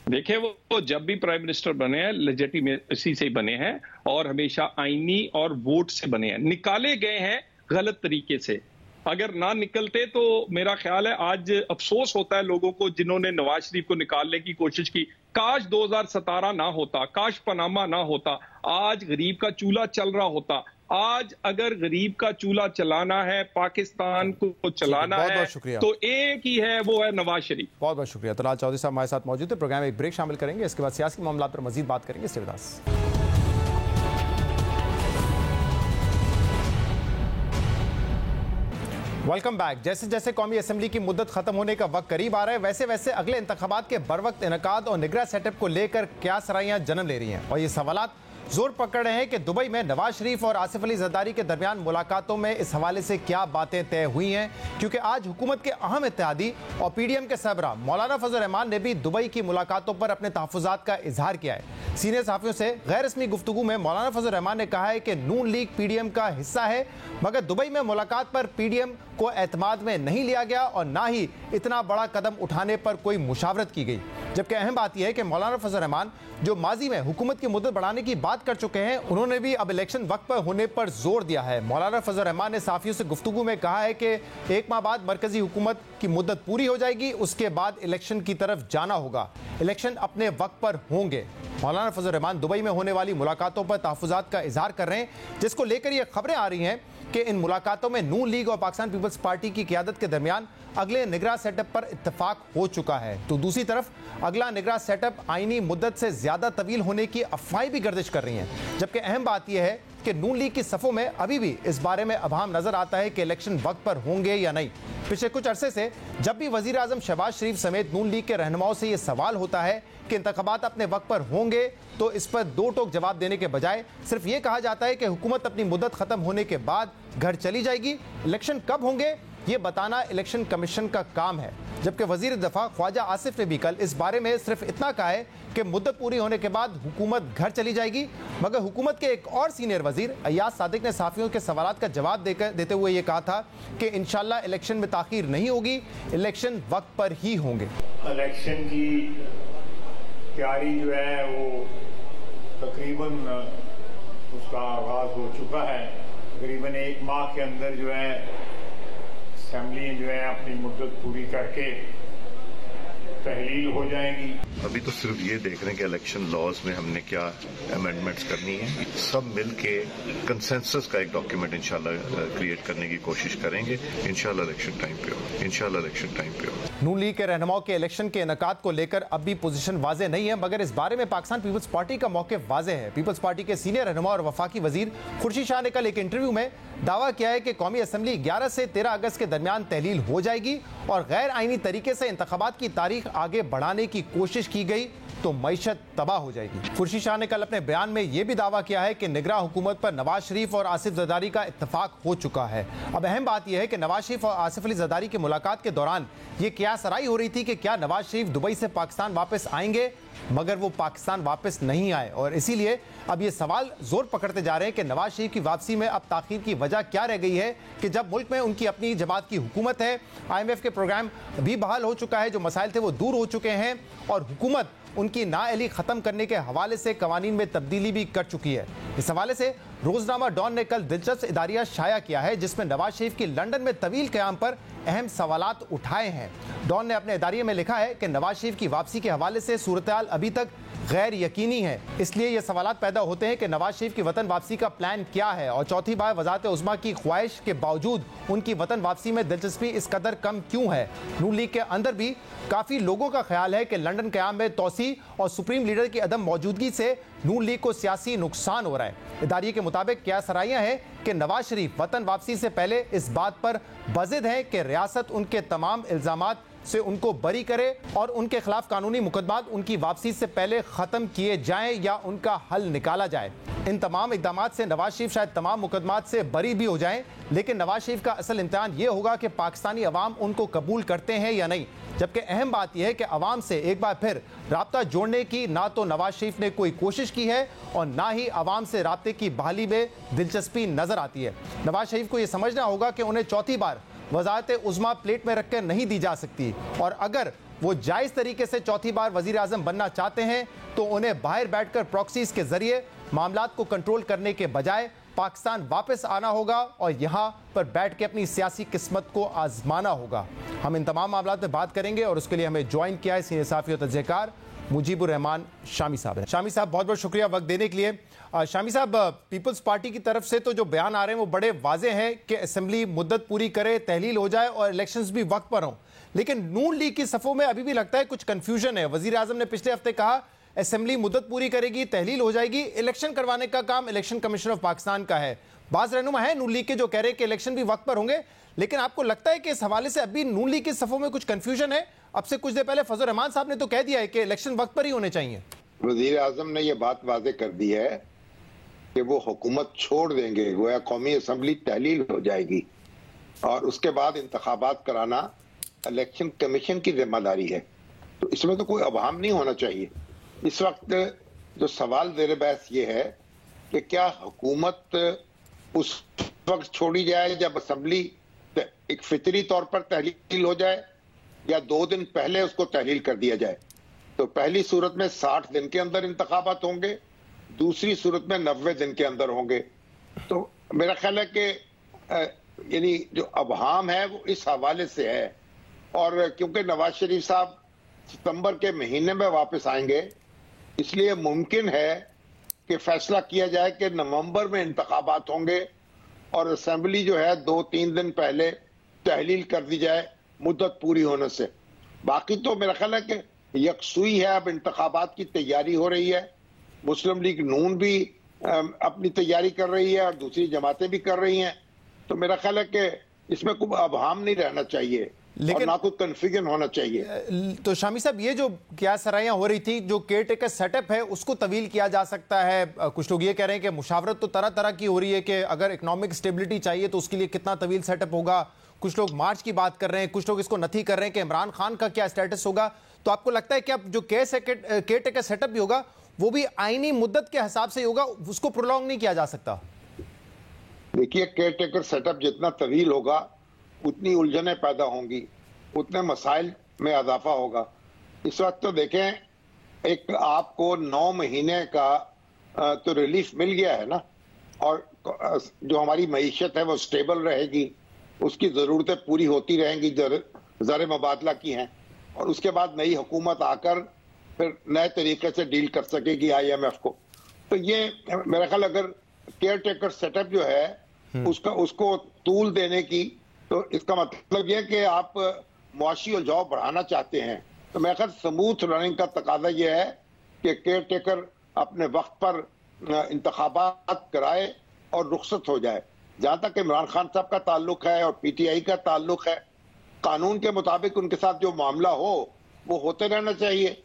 देखिए, वो जब भी प्राइम मिनिस्टर बने हैं लेजिटिमेसी से बने हैं और हमेशा आईनी और वोट से बने हैं। निकाले गए हैं गलत तरीके से। अगर ना निकलते तो मेरा ख्याल है आज अफसोस होता है लोगों को जिन्होंने नवाज शरीफ को निकालने की कोशिश की। काश 2017 ना होता, काश पनामा ना होता, आज गरीब का चूल्हा चल रहा होता। आज अगर गरीब का चूल्हा चलाना है, पाकिस्तान को चलाना है, तो एक ही है, वो है नवाज शरीफ। बहुत बहुत शुक्रिया। तलाल चौधरी साहब हमारे साथ मौजूद है। प्रोग्राम में एक ब्रेक शामिल करेंगे, इसके बाद सियासी मामला पर मजीद बात करेंगे। Shivdas welcome back. जैसे जैसे कौमी असेंबली की मुद्दत खत्म होने का वक्त करीब आ रहा है, वैसे वैसे अगले इंतखाबात के बर वक्त इनकाद और निगरान सेटअप को लेकर क्या सराहियां जन्म ले रही हैं और ये सवालात जोर पकड़ रहे हैं कि दुबई में नवाज शरीफ और आसिफ अली जरदारी के दरमियान मुलाकातों में इस हवाले से क्या बातें तय हुई हैं, क्योंकि आज हुकूमत के अहम इत्तेहादी और पीडीएम के सरबराह मौलाना फजल रहमान ने भी दुबई की मुलाकातों पर अपने तहफ़्फ़ुज़ात का इजहार किया है। सीनियर सहाफ़ियों से गैर रस्मी गुफ्तगू में मौलाना फजल रहमान ने कहा है कि नून लीग पीडीएम का हिस्सा है, मगर दुबई में मुलाकात पर पीडीएम को एतमाद में नहीं लिया गया और ना ही इतना बड़ा कदम उठाने पर कोई मुशावरत की गई। जबकि अहम बात यह है कि मौलाना फजल रहमान जो माजी में हुकूमत की मुद्दत बढ़ाने की बात कर चुके हैं, उन्होंने भी अब इलेक्शन वक्त पर होने पर जोर दिया है। मौलाना फजल रहमान ने साफियों से गुफ्तगू में कहा है कि 1 माह बाद मरकजी हुकूमत की मुद्दत पूरी हो जाएगी, उसके बाद इलेक्शन की तरफ जाना होगा, इलेक्शन अपने वक्त पर होंगे। मौलाना फजल रहमान दुबई में होने वाली मुलाकातों पर तहफ़्फ़ुज़ात का इजहार कर रहे हैं, जिसको लेकर ये खबरें आ रही हैं कि इन मुलाकातों में नून लीग और पाकिस्तान पीपल्स पार्टी की क़यादत के दरमियान अगले निगरां सेटअप पर इत्तफाक हो चुका है। तो दूसरी तरफ अगला निगरां सेटअप आईनी मुद्दत से ज़्यादा तवील होने की अफवाहें भी गर्दिश कर रही हैं। जबकि अहम बात यह है कि नून लीग की सफ़ों में अभी भी इस बारे में अभाम नजर आता है कि इलेक्शन वक्त पर होंगे या नहीं। पिछले कुछ अरसे से जब भी वज़ीर आज़म शहबाज शरीफ समेत नून लीग के रहनुमाओं से ये सवाल होता है कि इंतखाबात अपने वक्त पर होंगे, तो इस पर दो टोक जवाब देने के बजाय सिर्फ ये कहा जाता है कि हुकूमत अपनी मुद्दत ख़त्म होने के बाद घर चली जाएगी। इलेक्शन कब होंगे ये बताना इलेक्शन कमीशन का काम है। जबकि वज़ीर दफ़ा ख्वाजा आसिफ ने भी कल इस बारे में सिर्फ इतना कहा है कि मुद्दत पूरी होने के बाद हुकूमत घर चली जाएगी। मगर हुकूमत के एक और सीनियर वज़ीर अय्याज सादिक ने साफ़ियों के सवालात का जवाब देते हुए ये कहा था कि इंशाल्लाह इलेक्शन में ताख़ीर नहीं होगी, इलेक्शन वक्त पर ही होंगे। इलेक्शन की तैयारी जो है वो तकरीबन उसका आगाज़ हो चुका है। तकरीबन 1 माह के अंदर जो है असेंबली जो है अपनी मुद्दत पूरी करके तहलील हो जाएगी। अभी तो सिर्फ ये देख रहे हैं कि इलेक्शन लॉज में हमने क्या अमेंडमेंट्स करनी है। सब मिल के कंसेंसस का एक डॉक्यूमेंट इंशाल्लाह क्रिएट करने की कोशिश करेंगे। इंशाल्लाह इलेक्शन टाइम पे हो, इंशाल्लाह इलेक्शन टाइम पे हो। नून लीग के रहनुमाओं के इलेक्शन के इनेकाद को लेकर अब भी पोजीशन वाजे नहीं है, मगर इस बारे में पाकिस्तान पीपल्स पार्टी का मौक़िफ़ वाजे है। पीपल्स पार्टी के सीनियर रहनुमा और वफाकी वजीर खुर्शीद शाह ने कल एक इंटरव्यू में दावा किया है कि कौमी असम्बली 11 से 13 अगस्त के दरमियान तहलील हो जाएगी और गैर आईनी तरीके से इंतखाबात की तारीख आगे बढ़ाने की कोशिश की गई तो मईशत तबाह हो जाएगी। खुर्शीद शाह ने कल अपने बयान में यह भी दावा किया है कि निगरां हुकूमत पर नवाज शरीफ और आसिफ जरदारी का इत्तफाक हो चुका है। अब अहम बात यह है कि नवाज शरीफ और आसिफ अली जरदारी की मुलाकात के दौरान ये क़यासराई हो रही थी कि क्या नवाज शरीफ दुबई से पाकिस्तान वापस आएंगे, मगर वो पाकिस्तान वापस नहीं आए और इसीलिए अब ये सवाल जोर पकड़ते जा रहे हैं कि नवाज शरीफ की वापसी में अब ताखीर की वजह क्या रह गई है कि जब मुल्क में उनकी अपनी जमात की हुकूमत है, IMF के प्रोग्राम भी बहाल हो चुका है, जो मसाइल थे वो दूर हो चुके हैं और हुकूमत उनकी नाअहली ख़त्म करने के हवाले से कवानीन में तब्दीली भी कर चुकी है। इस हवाले से रोजनामा डॉन ने कल दिलचस्प इदारिया शाया किया है, जिसमें नवाज शरीफ की लंदन में तवील क़याम पर अहम सवालात उठाए हैं। डॉन ने अपने इदारिये में लिखा है कि नवाज शरीफ की वापसी के हवाले से सूरत-ए-हाल अभी तक गैर यकीनी है, इसलिए ये सवालात पैदा होते हैं कि नवाज शरीफ की वतन वापसी का प्लान क्या है और चौथी बार वज़ारत उज़्मा की ख्वाहिश के बावजूद उनकी वतन वापसी में दिलचस्पी इस कदर कम क्यों है। नून लीग के अंदर भी काफ़ी लोगों का ख्याल है कि लंदन क़याम में तोसी और सुप्रीम लीडर की अदम मौजूदगी से नून लीग को सियासी नुकसान हो रहा है। इदारिये के मुताबिक क्या सराहियाँ हैं कि नवाज शरीफ वतन वापसी से पहले इस बात पर बज़िद है कि रियासत उनके तमाम इल्ज़ामात से उनको बरी करे और उनके खिलाफ कानूनी मुकदमात उनकी वापसी से पहले ख़त्म किए जाएं या उनका हल निकाला जाए। इन तमाम इक़दामात से नवाज शरीफ शायद तमाम मुकदमात से बरी भी हो जाएं, लेकिन नवाज शरीफ का असल इम्तिहान ये होगा कि पाकिस्तानी अवाम उनको कबूल करते हैं या नहीं। जबकि अहम बात यह है कि अवाम से एक बार फिर राब्ता जोड़ने की ना तो नवाज शरीफ ने कोई कोशिश की है और ना ही अवाम से राब्ते की बहाली में दिलचस्पी नजर आती है। नवाज शरीफ को यह समझना होगा कि उन्हें चौथी बार वज़ारत उज़्मा प्लेट में रखकर नहीं दी जा सकती और अगर वो जायज़ तरीके से चौथी बार वज़ीर आज़म बनना चाहते हैं तो उन्हें बाहर बैठकर प्रॉक्सीज के जरिए मामलात को कंट्रोल करने के बजाय पाकिस्तान वापस आना होगा और यहाँ पर बैठ के अपनी सियासी किस्मत को आजमाना होगा। हम इन तमाम मामलात पर बात करेंगे और उसके लिए हमें ज्वाइन किया है सीनियर सहाफ़ी और तजज़ियाकार मुजीबुर रहमान शामी साहब है। शामी साहब बहुत बहुत शुक्रिया वक्त देने के लिए। शामी साहब, पीपल्स पार्टी की तरफ से तो जो बयान आ रहे हैं वो बड़े वाजे हैं कि असेंबली मुद्दत पूरी करे, तहलील हो जाए और इलेक्शंस भी वक्त पर हों, लेकिन नून लीग की सफ़ों में अभी भी लगता है कुछ कंफ्यूजन है। वज़ीर आज़म ने पिछले हफ्ते कहा असेंबली मुद्दत पूरी करेगी, तहलील हो जाएगी, इलेक्शन करवाने का काम इलेक्शन कमीशन ऑफ पाकिस्तान का है। बाज़ रहनुमा है नून लीग के जो कह रहे हैं कि इलेक्शन भी वक्त पर होंगे, लेकिन आपको लगता है कि इस हवाले से अभी नून लीग की सफ़ों में कुछ कंफ्यूजन है? अब से कुछ देर पहले फजल रहमान साहब ने तो कह दिया है कि इलेक्शन वक्त पर ही होने चाहिए। वज़ीर आज़म ने यह बात वाज़े कर दी है कि वो हुकूमत छोड़ देंगे, गोया कौमी असम्बली तहलील हो जाएगी और उसके बाद इंतखाबात कराना इलेक्शन कमीशन की जिम्मेदारी है। तो इसमें तो कोई अभाम नहीं होना चाहिए। इस वक्त जो सवाल ज़ेर बहस ये है कि क्या हुकूमत उस वक्त छोड़ी जाए जब असम्बली एक फितरी तौर पर तहलील हो जाए, या 2 दिन पहले उसको तहलील कर दिया जाए। तो पहली सूरत में 60 दिन के अंदर इंतखाबात होंगे, दूसरी सूरत में 90 दिन के अंदर होंगे। तो मेरा ख्याल है कि यानी जो अबहाम है वो इस हवाले से है। और क्योंकि नवाज शरीफ साहब सितंबर के महीने में वापस आएंगे, इसलिए मुमकिन है कि फैसला किया जाए कि नवंबर में इंतखाबात होंगे और असेंबली जो है 2-3 दिन पहले तहलील कर दी जाए मुद्दत पूरी होने से। बाकी तो मेरा ख्याल है कि यकसुई है, अब इंतखाबात की तैयारी हो रही है। मुस्लिम लीग नून भी अपनी तैयारी कर रही है और दूसरी जमातें भी कर रही हैं। तो मेरा ख्याल है कि इसमें कोई अबहाम नहीं रहना चाहिए, लेकिन ना कोई कन्फ्यूजन होना चाहिए। तो शामी साहब, ये जो क्या सराहियां हो रही थी, जो केयर टेकर सेटअप है उसको तवील किया जा सकता है। कुछ लोग ये कह रहे हैं कि मुशावरत तो तरह तरह की हो रही है कि अगर इकोनॉमिक स्टेबिलिटी चाहिए तो उसके लिए कितना तवील सेटअप होगा। कुछ लोग मार्च की बात कर रहे हैं, कुछ लोग इसको नथी कर रहे हैं कि इमरान खान का क्या स्टेटस होगा। तो आपको लगता है कि अब जो केयर टेकर सेटअप भी होगा वो भी आईनी मुद्दत के हिसाब से होगा, उसको प्रोलॉन्ग नहीं किया जा सकता? देखिए, केयर टेकर सेटअप जितना तवील होगा उतनी उलझनें पैदा होंगी, उतने मसाइल में इजाफा होगा। इस वक्त तो देखें, एक आपको 9 महीने का तो रिलीफ मिल गया है ना, और जो हमारी मईशत है वो स्टेबल रहेगी, उसकी ज़रूरतें पूरी होती रहेंगी, ज़र मुबादला की हैं, और उसके बाद नई हुकूमत आकर फिर नए तरीके से डील कर सकेगी IMF को। तो ये मेरा ख्याल, अगर केयर टेकर सेटअप जो है उसको तूल देने की, तो इसका मतलब ये कि आप मुआशी उलझाव बढ़ाना चाहते हैं। तो मेरा ख्याल स्मूथ रनिंग का तकाजा ये है कि केयर टेकर अपने वक्त पर इंतखाबात कराए और रुखसत हो जाए। जहां तक इमरान खान साहब का ताल्लुक है और PTI का ताल्लुक है, कानून के मुताबिक उनके साथ जो मामला हो वो होते रहना चाहिए,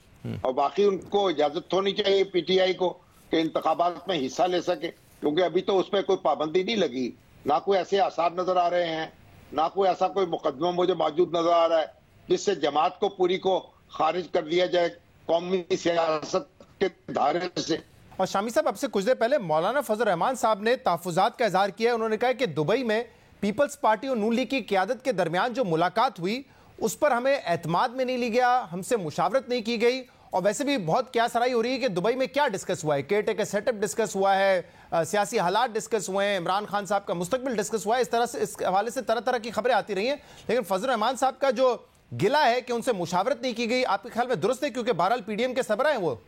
और बाकी उनको इजाजत होनी चाहिए PTI को कि इंतखाबात में हिस्सा ले सके, क्योंकि अभी तो उस पर कोई पाबंदी नहीं लगी, ना कोई ऐसे आसार नजर आ रहे हैं, ना कोई ऐसा कोई मुकदमा मुझे मौजूद नजर आ रहा है जिससे जमात को पूरी को खारिज कर दिया जाए कौमी सियासत के धारे से। और शामी साहब, आपसे कुछ देर पहले मौलाना फजल रहमान साहब ने तहफ़्फ़ुज़ात का इजहार किया है। उन्होंने कहा कि दुबई में पीपल्स पार्टी और नून लीग की क़यादत के दरमियान जो मुलाकात हुई उस पर हमें एतमाद में नहीं ली गया, हमसे मुशावरत नहीं की गई। और वैसे भी बहुत क्या सराही हो रही है कि दुबई में क्या डिस्कस हुआ है, केयर टेकर सेटअप डिस्कस हुआ है, सियासी हालात डिस्कस हुए हैं, इमरान खान साहब का मुस्तकबिल डिस्कस हुआ है। इस तरह से इस हवाले से तरह तरह की खबरें आती रही हैं, लेकिन फजल रहमान साहब का जो गिला है कि उनसे मुशावरत नहीं की गई, आपके ख्याल में दुरुस्त है? क्योंकि बहरहाल PDM के सरबराह हैं, वो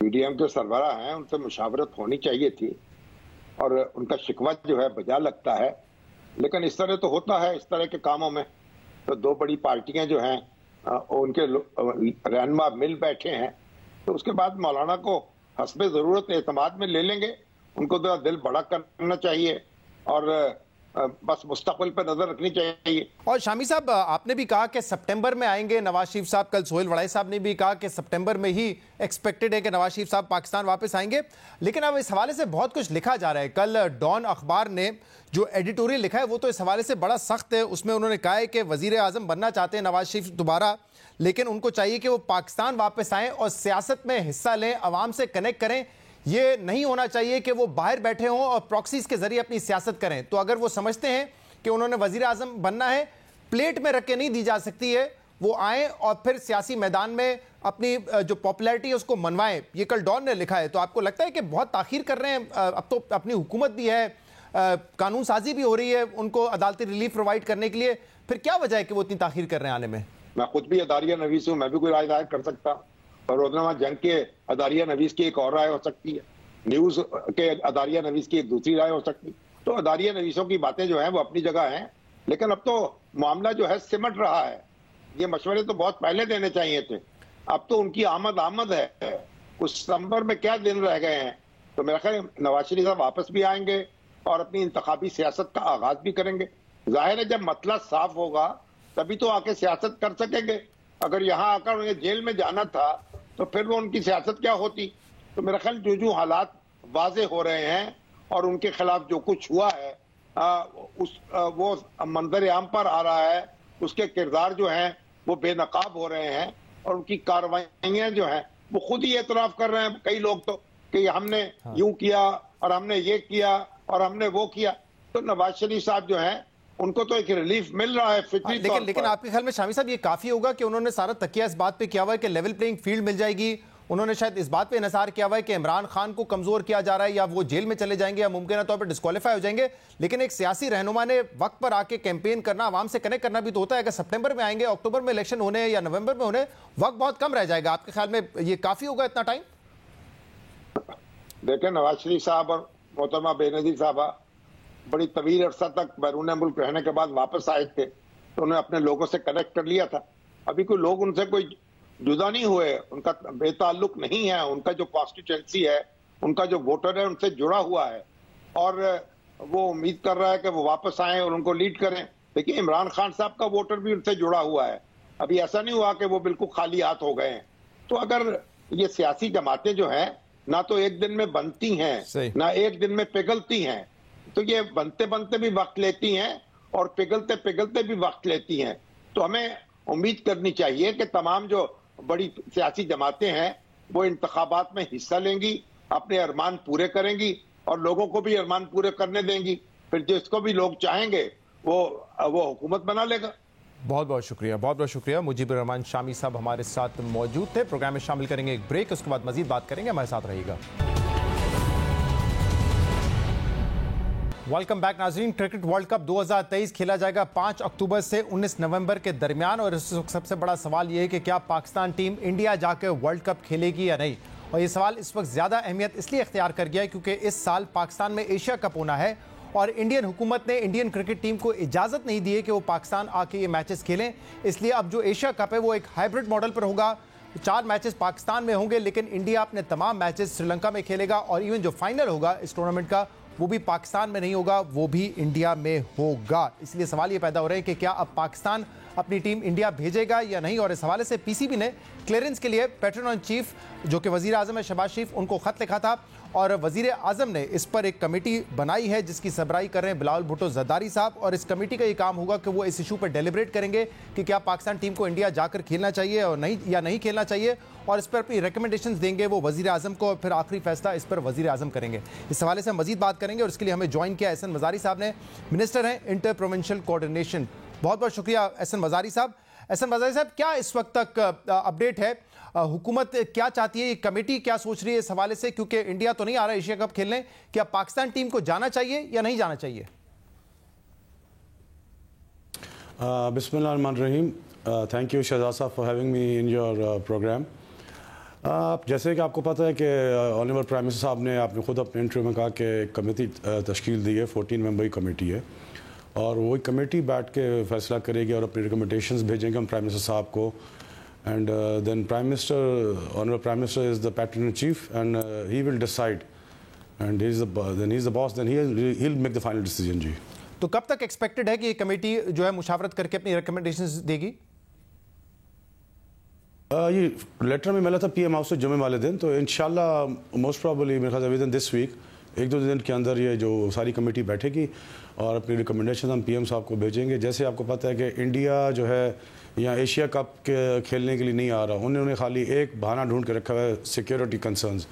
PDM के सरबराह हैं, उनसे मुशावरत होनी चाहिए थी और उनका शिकवा जो है बजा लगता है। लेकिन इस तरह तो होता है, इस तरह के कामों में तो 2 बड़ी पार्टियां जो हैं उनके रहनुमा मिल बैठे हैं, तो उसके बाद मौलाना को हस्बे ज़रूरत एतमाद में ले लेंगे। उनको तो दिल बड़ा करना चाहिए और बस मुस्तकबिल पर नजर रखनी चाहिए। और शामी साहब, आपने भी कहा कि सितंबर में आएंगे नवाज शरीफ साहब, कल सोहेल वड़ाई साहब ने भी कहा कि सितंबर में ही एक्सपेक्टेड है कि नवाज शरीफ साहब पाकिस्तान वापस आएंगे। लेकिन अब इस हवाले से बहुत कुछ लिखा जा रहा है। कल डॉन अखबार ने जो एडिटोरियल लिखा है वो तो इस हवाले से बड़ा सख्त है। उसमें उन्होंने कहा है कि वजीर आजम बनना चाहते हैं नवाज शरीफ दोबारा, लेकिन उनको चाहिए कि वो पाकिस्तान वापस आएँ और सियासत में हिस्सा लें, अवाम से कनेक्ट करें। ये नहीं होना चाहिए कि वो बाहर बैठे हों और प्रॉक्सीज के जरिए अपनी सियासत करें। तो अगर वो समझते हैं कि उन्होंने वजीर आजम बनना है, प्लेट में रख के नहीं दी जा सकती है, वो आए और फिर सियासी मैदान में अपनी जो पॉपुलैरिटी है उसको मनवाएं। ये कल डॉन ने लिखा है। तो आपको लगता है कि बहुत ताखीर कर रहे हैं? अब तो अपनी हुकूमत भी है, कानून साजी भी हो रही है उनको अदालती रिलीफ प्रोवाइड करने के लिए, फिर क्या वजह है कि वो इतनी ताखीर कर रहे हैं आने में? मैं खुद भी अदारिया नवीस हूँ, मैं भी कोई राय दायर कर सकता, और रोजनामा जंग के अदारिया नवीस की एक और राय हो सकती है, न्यूज के अदारिया नवीस की एक दूसरी राय हो सकती है। तो अदारिया नवीसों की बातें जो हैं वो अपनी जगह हैं, लेकिन अब तो मामला जो है सिमट रहा है। ये मशवरे तो बहुत पहले देने चाहिए थे, अब तो उनकी आमद है। उस सितंबर में क्या दिन रह गए हैं? तो मेरा ख्याल नवाज शरीफ साहब वापस भी आएंगे और अपनी इंतखाबी सियासत का आगाज भी करेंगे। जाहिर है जब मतला साफ होगा तभी तो आके सियासत कर सकेंगे। अगर यहाँ आकर उन्हें जेल में जाना था तो फिर वो उनकी सियासत क्या होती? तो मेरा ख्याल जो हालात वाजे हो रहे हैं और उनके खिलाफ जो कुछ हुआ है वो मंजर आम पर आ रहा है। उसके किरदार जो हैं वो बेनकाब हो रहे हैं और उनकी कार्रवाइयां जो हैं वो खुद ही एतराफ कर रहे हैं कई लोग तो कि हमने यूं किया और हमने ये किया और हमने वो किया। तो नवाज शरीफ साहब जो हैं उनको तो एक रिलीफ मिल रहा है फिक्री तौर पर। लेकिन आपके ख्याल में शामी साहब ये काफी होगा कि उन्होंने सारा तकिया इस बात पे किया हुआ है कि लेवल प्लेइंग फील्ड मिल जाएगी? उन्होंने शायद इस बात पे इनसार किया हुआ है कि इमरान खान को कमजोर किया जा रहा है या वो जेल में चले जाएंगे या मुमकिन तौर पर डिस्क्वालीफाई हो जाएंगे। लेकिन एक सियासी रहनुमा ने वक्त पर आके कैंपेन करना, आवाम से कनेक्ट करना भी तो होता है। अगर सितंबर में आएंगे, अक्टूबर में इलेक्शन होने या नवंबर में होने, वक्त बहुत कम रह जाएगा। आपके ख्याल में ये काफी होगा इतना टाइम? देखें, नवाज शरीफ साहब और मोहतरमा बेनजीर साहबा बड़ी तवील अरसा तक बैरून मुल्क रहने के बाद वापस आए थे तो उन्होंने अपने लोगों से कनेक्ट कर लिया था। अभी कोई लोग उनसे कोई जुदा नहीं हुए, उनका बेताल्लुक नहीं है। उनका जो कॉन्स्टिट्यूएंसी है, उनका जो वोटर है उनसे जुड़ा हुआ है और वो उम्मीद कर रहा है कि वो वापस आए और उनको लीड करें। देखिए, इमरान खान साहब का वोटर भी उनसे जुड़ा हुआ है। अभी ऐसा नहीं हुआ कि वो बिल्कुल खाली हाथ हो गए हैं। तो अगर ये सियासी जमातें जो हैं ना तो एक दिन में बनती हैं ना एक दिन में पिघलती हैं, तो ये बनते बनते भी वक्त लेती हैं और पिघलते पिघलते भी वक्त लेती हैं। तो हमें उम्मीद करनी चाहिए कि तमाम जो बड़ी सियासी जमातें हैं वो इंतखाबात में हिस्सा लेंगी, अपने अरमान पूरे करेंगी और लोगों को भी अरमान पूरे करने देंगी। फिर जिसको भी लोग चाहेंगे वो हुकूमत बना लेगा। बहुत बहुत शुक्रिया, बहुत बहुत शुक्रिया। मुजीबुर रहमान शामी साहब हमारे साथ मौजूद थे। प्रोग्राम में शामिल करेंगे एक ब्रेक, उसके बाद मजीद बात करेंगे। हमारे साथ रहिएगा। वेलकम बैक नाजरीन। क्रिकेट वर्ल्ड कप 2023 खेला जाएगा 5 अक्टूबर से 19 नवंबर के दरमियान और इस वक्त सबसे बड़ा सवाल यह है कि क्या पाकिस्तान टीम इंडिया जाकर वर्ल्ड कप खेलेगी या नहीं। और ये सवाल इस वक्त ज़्यादा अहमियत इसलिए इख्तियार कर गया है क्योंकि इस साल पाकिस्तान में एशिया कप होना है और इंडियन हुकूमत ने इंडियन क्रिकेट टीम को इजाज़त नहीं दी है कि वो पाकिस्तान आके ये मैचेस खेलें। इसलिए अब जो एशिया कप है वो एक हाइब्रिड मॉडल पर होगा। 4 मैचेस पाकिस्तान में होंगे लेकिन इंडिया अपने तमाम मैचेस श्रीलंका में खेलेगा और इवन जो फाइनल होगा इस टूर्नामेंट का वो भी पाकिस्तान में नहीं होगा, वो भी इंडिया में होगा। इसलिए सवाल ये पैदा हो रहे हैं कि क्या अब पाकिस्तान अपनी टीम इंडिया भेजेगा या नहीं। और इस हवाले से पीसीबी ने क्लियरेंस के लिए पैटर्न इन चीफ जो कि वजीर आजम है शहबाज शरीफ, उनको खत लिखा था और वजीर आजम ने इस पर एक कमेटी बनाई है जिसकी सरबराही कर रहे हैं बिलावल भुट्टो जरदारी साहब। और इस कमेटी का ये काम होगा कि वो इस इशू पर डेलिब्रेट करेंगे कि क्या पाकिस्तान टीम को इंडिया जाकर खेलना चाहिए और नहीं या नहीं खेलना चाहिए और इस पर अपनी रिकमेंडेशंस देंगे वो वजीर आजम को और फिर आखिरी फैसला इस पर वजीर आजम करेंगे। इस हवाले से हम मजीद बात करेंगे और इसके लिए हमें ज्वाइन किया एहसन मजारी साहब ने, मिनिस्टर हैं इंटर प्रोविंशियल कोऑर्डिनेशन। बहुत बहुत शुक्रिया एहसन मजारी साहब। एहसन मजारी साहब, क्या इस वक्त तक अपडेट है, हुकूमत क्या चाहती है, ये कमेटी क्या सोच रही है इस हवाले से, क्योंकि इंडिया तो नहीं आ रहा एशिया कप खेलने, क्या पाकिस्तान टीम को जाना चाहिए या नहीं जाना चाहिए? बिस्मिल्लाहिर्रहमानिर्रहीम। थैंक यू शहजाद साहब for having me in your program. जैसे कि आपको पता है कि ऑनरेबल प्राइम मिनिस्टर साहब ने आपने खुद अपने इंटरव्यू में कहा कि एक कमेटी तश्कील दी है, 14 मेंबरी कमेटी है और वही कमेटी बैठ के फैसला करेगी और अपनी रिकमेंडेशंस भेजेंगे हम प्राइम मिनिस्टर साहब को। And then prime minister, honourable prime minister is the pattern in chief and he will decide and he is the boss, then he will make the final decision. जी, तो कब तक expected है कि ये committee जो है मुशावरत करके अपनी रिकमेंडेशंस देगी? ये लेटर में मिला था पीएम हाउस से जुमे वाले दिन, तो इंशाल्लाह मोस्ट प्रॉबली मेरे ख्याल विद इन दिस वीक 1-2 दिन के अंदर ये जो सारी कमेटी बैठेगी और अपनी रिकमेंडेशन हम पीएम साहब को भेजेंगे। जैसे आपको पता है कि इंडिया जो है यहाँ एशिया कप के खेलने के लिए नहीं आ रहा, उन्होंने खाली एक बहाना ढूंढ के रखा है, सिक्योरिटी कंसर्न्स।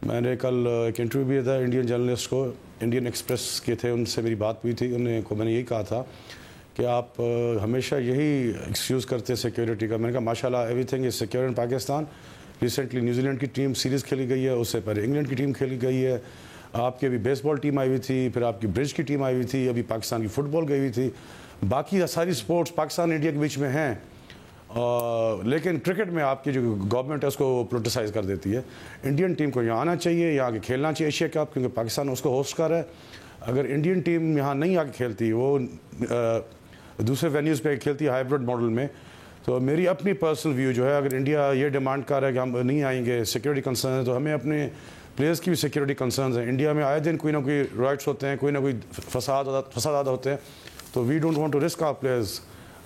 मैंने कल एक इंटरव्यू भी दिया इंडियन जर्नलिस्ट को, इंडियन एक्सप्रेस के थे, उनसे मेरी बात हुई थी, मैंने यही कहा था कि आप हमेशा यही एक्सक्यूज़ करते हैं सिक्योरिटी का। मैंने कहा माशाल्लाह everything is secure in Pakistan. Recently New Zealand की टीम सीरीज़ खेली गई है, उससे पहले इंग्लैंड की टीम खेली गई है, आपकी अभी बेसबॉल टीम आई हुई थी, फिर आपकी ब्रिज की टीम आई हुई थी, अभी पाकिस्तान की फुटबॉल गई हुई थी, बाकी सारी स्पोर्ट्स पाकिस्तान इंडिया के बीच में हैं। लेकिन क्रिकेट में आपकी जो गवर्नमेंट है उसको प्रोटेसाइज कर देती है। इंडियन टीम को यहाँ आना चाहिए, यहाँ आके खेलना चाहिए एशिया कप, क्योंकि पाकिस्तान उसको होस्ट कर रहा है। अगर इंडियन टीम यहाँ नहीं आके खेलती, वो दूसरे वेन्यूज़ पे खेलती है हाइब्रिड मॉडल में, तो मेरी अपनी पर्सनल व्यू जो है, अगर इंडिया ये डिमांड कर रहा है कि हम नहीं आएंगे, सिक्योरिटी कंसर्न है, तो हमें अपने प्लेयर्स की भी सिक्योरिटी कंसर्न है। इंडिया में आए दिन कोई ना कोई राइट्स होते हैं, कोई ना कोई फसाद होते हैं, तो we don't want to risk our players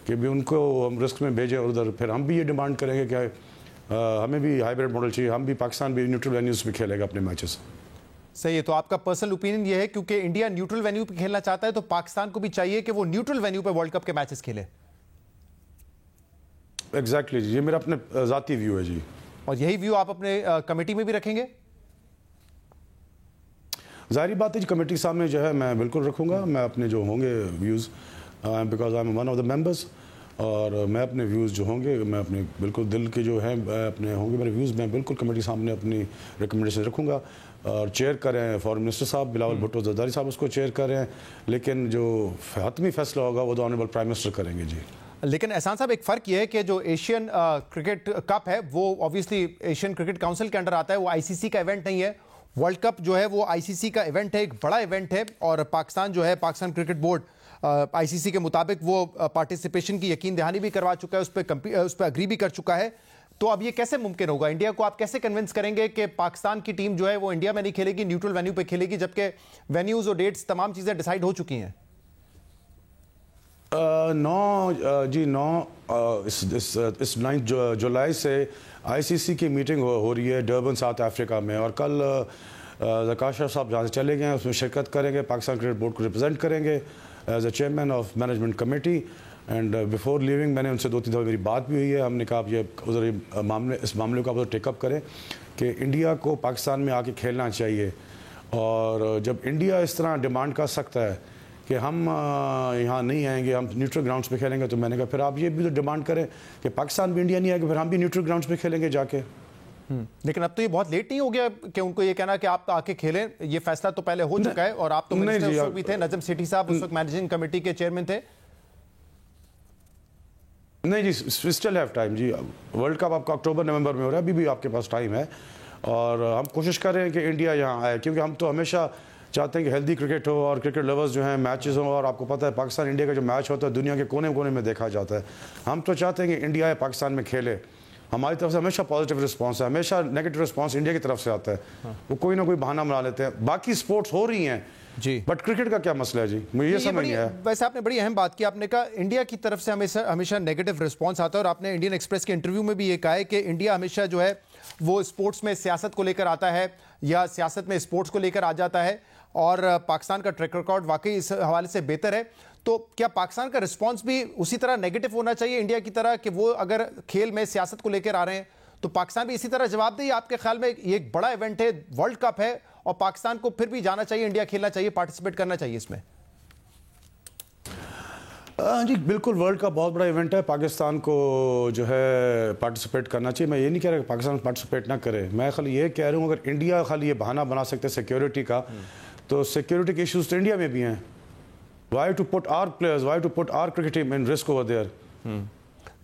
कि भी उनको हम रिस्क में भेजें और उधर फिर हम भी ये डिमांड करेंगे कि हमें भी हाइब्रिड मॉडल चाहिए, हम भी पाकिस्तान भी न्यूट्रल वेन्यूज़ पे खेलेगा अपने मैचेस। सही है, तो आपका पर्सनल ओपिनियन ये है क्योंकि इंडिया न्यूट्रल वेन्यू पे खेलना चाहता है तो पाकिस्तान को भी चाहिए कि वो न्यूट्रल वेन्यू पे वर्ल्ड कप के मैचेस खेले। एग्जैक्टली जी, ये मेरा अपने ज़ाती व्यू है जी। और यही व्यू आप अपने कमेटी में भी रखेंगे? जाहिर बात है जी, कमेटी सामने जो है मैं बिल्कुल रखूंगा, मैं अपने जो होंगे views, because I am one of the members, और मैं अपने व्यूज़ जो होंगे मैं अपने बिल्कुल दिल के जो हैं अपने होंगे मेरे व्यूज़, मैं बिल्कुल कमेटी सामने अपनी रिकमेंडेशन रखूंगा। और चेयर करें फॉरेन मिनिस्टर साहब बिलावल भुट्टो जरदारी साहब उसको चेयर करें, लेकिन जो हतमी फैसला होगा वो तो ऑनरेबल प्राइम मिनिस्टर करेंगे जी। लेकिन एहसान साहब, एक फ़र्क ये है कि जो एशियन क्रिकेट कप है वो ऑब्वियसली एशियन क्रिकेट काउंसिल के अंडर आता है, वो आईसीसी का इवेंट नहीं है। वर्ल्ड कप जो है वो आईसीसी का इवेंट है, एक बड़ा इवेंट है, और पाकिस्तान जो है, पाकिस्तान क्रिकेट बोर्ड आईसीसी के मुताबिक वो पार्टिसिपेशन की यकीन दहानी भी करवा चुका है, उस पर अग्री भी कर चुका है। तो अब ये कैसे मुमकिन होगा? इंडिया को आप कैसे कन्विंस करेंगे कि पाकिस्तान की टीम जो है वो इंडिया में नहीं खेलेगी, न्यूट्रल वेन्यू पे खेलेगी, जबकि वेन्यूज और डेट्स तमाम चीज़ें डिसाइड हो चुकी हैं? 9 जुलाई से आईसीसी की मीटिंग हो रही है डरबन साउथ अफ्रीका में, और कल ज़काशा साहब जहाँ से चले गए हैं उसमें शिरकत करेंगे, पाकिस्तान क्रिकेट बोर्ड को रिप्रेजेंट करेंगे as a chairman of management committee. And before leaving मैंने उनसे 2-3 दफ़ा मेरी बात भी हुई है, हमने कहा आप ये उधर इस मामले को आप उधर टेकअप करें कि इंडिया को पाकिस्तान में आके खेलना चाहिए। और जब इंडिया इस तरह डिमांड कर सकता है कि हम यहाँ नहीं आएंगे, हम न्यूट्रल ग्राउंड्स पे खेलेंगे, तो मैंने कहा फिर आप ये भी तो डिमांड करें कि पाकिस्तान भी इंडिया नहीं आएगा, फिर हम भी न्यूट्रल ग्राउंड्स पे खेलेंगे जाके। लेकिन अब तो ये बहुत लेट नहीं हो गया कि उनको ये कहना कि आप तो आके खेलें? ये फैसला तो पहले हो चुका है, और आप तो मिनिस्टर उस वक्त भी थे, नजम सेठी साहब उस वक्त मैनेजिंग कमेटी के चेयरमैन थे। नहीं जी, स्टिल हैव टाइम जी। वर्ल्ड कप आपका अक्टूबर नवंबर में हो रहा है, अभी भी आपके पास टाइम है, और हम कोशिश कर रहे हैं कि इंडिया यहाँ आए, क्योंकि हम तो हमेशा चाहते हैं कि हेल्दी क्रिकेट हो और क्रिकेट लवर्स जो हैं मैचेस हो। और आपको पता है पाकिस्तान इंडिया का जो मैच होता है दुनिया के कोने कोने में देखा जाता है। हम तो चाहते हैं कि इंडिया पाकिस्तान में खेले। हमारी तरफ से हमेशा पॉजिटिव रिस्पांस है, हमेशा नेगेटिव रिस्पांस इंडिया की तरफ से आता है। वो कोई ना कोई बहाना बना लेते हैं। बाकी स्पोर्ट्स हो रही हैं जी, बट क्रिकेट का क्या मसला है जी, मुझे ये समझ नहीं आया। वैसे आपने बड़ी अहम बात की, आपने कहा इंडिया की तरफ से हमेशा नेगेटिव रिस्पांस आता है, और आपने इंडियन एक्सप्रेस के इंटरव्यू में भी ये कहा है कि इंडिया हमेशा जो है वो स्पोर्ट्स में सियासत को लेकर आता है, या सियासत में स्पोर्ट्स को लेकर आ जाता है, और पाकिस्तान का ट्रैक रिकॉर्ड वाकई इस हवाले से बेहतर है। तो क्या पाकिस्तान का रिस्पांस भी उसी तरह नेगेटिव होना चाहिए इंडिया की तरह, कि वो अगर खेल में सियासत को लेकर आ रहे हैं तो पाकिस्तान भी इसी तरह जवाब दे? आपके ख्याल में ये एक बड़ा इवेंट है, वर्ल्ड कप है, और पाकिस्तान को फिर भी जाना चाहिए, इंडिया खेलना चाहिए, पार्टिसिपेट करना चाहिए इसमें? जी बिल्कुल, वर्ल्ड का बहुत बड़ा इवेंट है, पाकिस्तान को जो है पार्टिसिपेट करना चाहिए। मैं ये नहीं कह रहा कि पाकिस्तान पार्टिसिपेट ना करे, मैं खाली ये कह रहा हूँ अगर इंडिया खाली ये बहाना बना सकते सिक्योरिटी का, तो सिक्योरिटी के इश्यूज तो इंडिया में भी हैं। Why to put our players, why to put our cricket team in risk over there?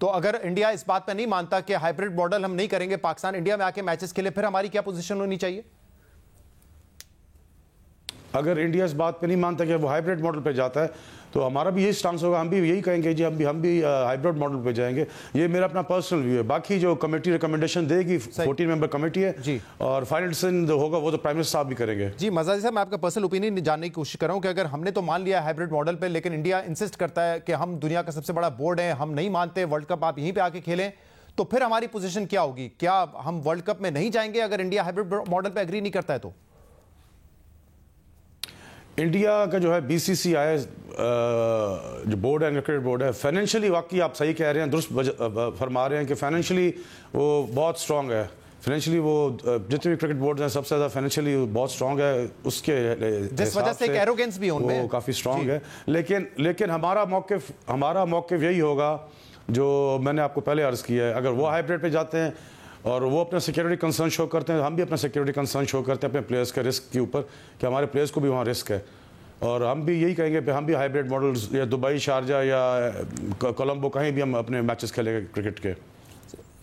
तो अगर इंडिया इस बात पे नहीं मानता कि हाइब्रिड मॉडल हम नहीं करेंगे, पाकिस्तान इंडिया में आके मैचेस खेले, फिर हमारी क्या पोजीशन होनी चाहिए? अगर इंडिया इस बात पे नहीं मानता कि वो हाइब्रिड मॉडल पे जाता है तो हमारा भी यही स्टांस होगा, हम भी यही कहेंगे जी हम भी हाइब्रिड मॉडल पे जाएंगे। ये मेरा अपना पर्सनल व्यू है। बाकी जो कमेटी रिकमेंडेशन देगी, 14 मेंबर कमेटी है जी, और फाइनल डिसीजन जो होगा वो तो प्राइम मिनिस्टर साहब भी करेंगे। जी मजाजी साहब, मैं आपका पर्सनल ओपिनियन जानने की कोशिश कर रहा हूँ कि अगर हमने तो मान लिया हाइब्रिड मॉडल पे, लेकिन इंडिया इंसिस्ट करता है कि हम दुनिया का सबसे बड़ा बोर्ड है, हम नहीं मानते वर्ल्ड कप आप यहीं पे आके खेलें, तो फिर हमारी पोजीशन क्या होगी? क्या हम वर्ल्ड कप में नहीं जाएंगे अगर इंडिया हाइब्रिड मॉडल पे एग्री नहीं करता है? तो इंडिया का जो है बीसीसीआई जो बोर्ड है, क्रिकेट बोर्ड है, फाइनेंशियली वाकई आप सही कह रहे हैं, दुरुस्त फरमा रहे हैं कि फाइनेंशियली वो बहुत स्ट्रांग है। फाइनेंशियली वो जितने भी क्रिकेट बोर्ड हैं सबसे ज़्यादा फाइनेंशियली बहुत स्ट्रांग है, उसके जिस वजह से एक एरोगेंस भी उनमें वो काफ़ी स्ट्रांग है। लेकिन हमारा मौक़िफ़ यही होगा जो मैंने आपको पहले अर्ज़ किया है। अगर वो हाइब्रिड पे जाते हैं और वो अपना सिक्योरिटी कंसर्न शो करते हैं, हम भी अपना सिक्योरिटी कंसर्न शो करते हैं अपने प्लेयर्स के रिस्क के ऊपर कि हमारे प्लेयर्स को भी वहाँ रिस्क है, और हम भी यही कहेंगे कि हम भी हाइब्रिड मॉडल्स या दुबई, शारजा या कोलंबो कहीं भी हम अपने मैचेस खेलेंगे क्रिकेट के।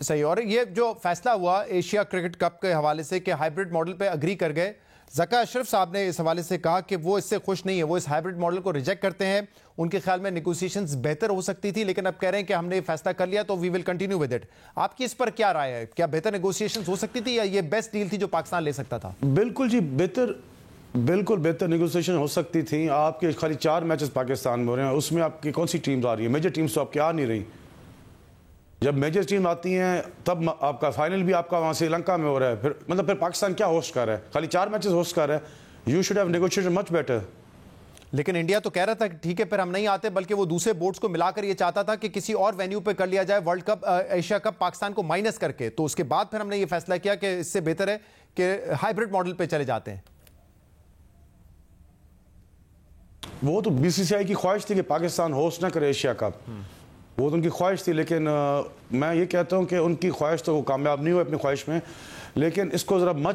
सही। और ये जो फैसला हुआ एशिया क्रिकेट कप के हवाले से कि हाइब्रिड मॉडल पे अग्री कर गए, ज़का अशरफ साहब ने इस हवाले से कहा कि वो इससे खुश नहीं है, वो इस हाइब्रिड मॉडल को रिजेक्ट करते हैं। उनके ख्याल में नेगोशिएशंस बेहतर हो सकती थी, लेकिन अब कह रहे हैं कि हमने फैसला कर लिया तो we will continue with it. आपकी इस पर क्या राय है? क्या बेहतर नेगोशिएशंस हो सकती थी, या ये बेस्ट डील थी जो पाकिस्तान ले सकता था? बिल्कुल जी, बिल्कुल बेहतर नेगोशिएशन हो सकती थी। आपके खाली 4 मैचेस पाकिस्तान में हो रहे हैं, उसमें आपकी कौन सी टीम्स आ रही है? मेजर टीम्स तो आपकी आ नहीं रही। जब मेजर टीम आती हैं तब आपका फाइनल भी आपका वहाँ श्रीलंका में हो रहा है, फिर पाकिस्तान क्या होस्ट कर रहा है? खाली 4 मैचेस होस्ट कर रहा है। You should have negotiated much better. लेकिन इंडिया तो कह रहा था कि ठीक है फिर हम नहीं आते, बल्कि वो दूसरे बोर्ड्स को मिलाकर ये चाहता था कि किसी और वेन्यू पे कर लिया जाए world cup, Asia cup Pakistan को माइनस करके। तो उसके बाद फिर हमने ये फैसला किया कि इससे बेहतर है कि हाइब्रिड मॉडल पे चले जाते हैं। वो तो बीसीसीआई की ख्वाहिश थी कि पाकिस्तान होस्ट ना करे एशिया कप, वो तो उनकी ख्वाहिश थी। लेकिन मैं ये कहता हूँ कि उनकी ख्वाहिश तो वो कामयाब नहीं हुई अपनी ख्वाहिश में। लेकिन इसको ज़रा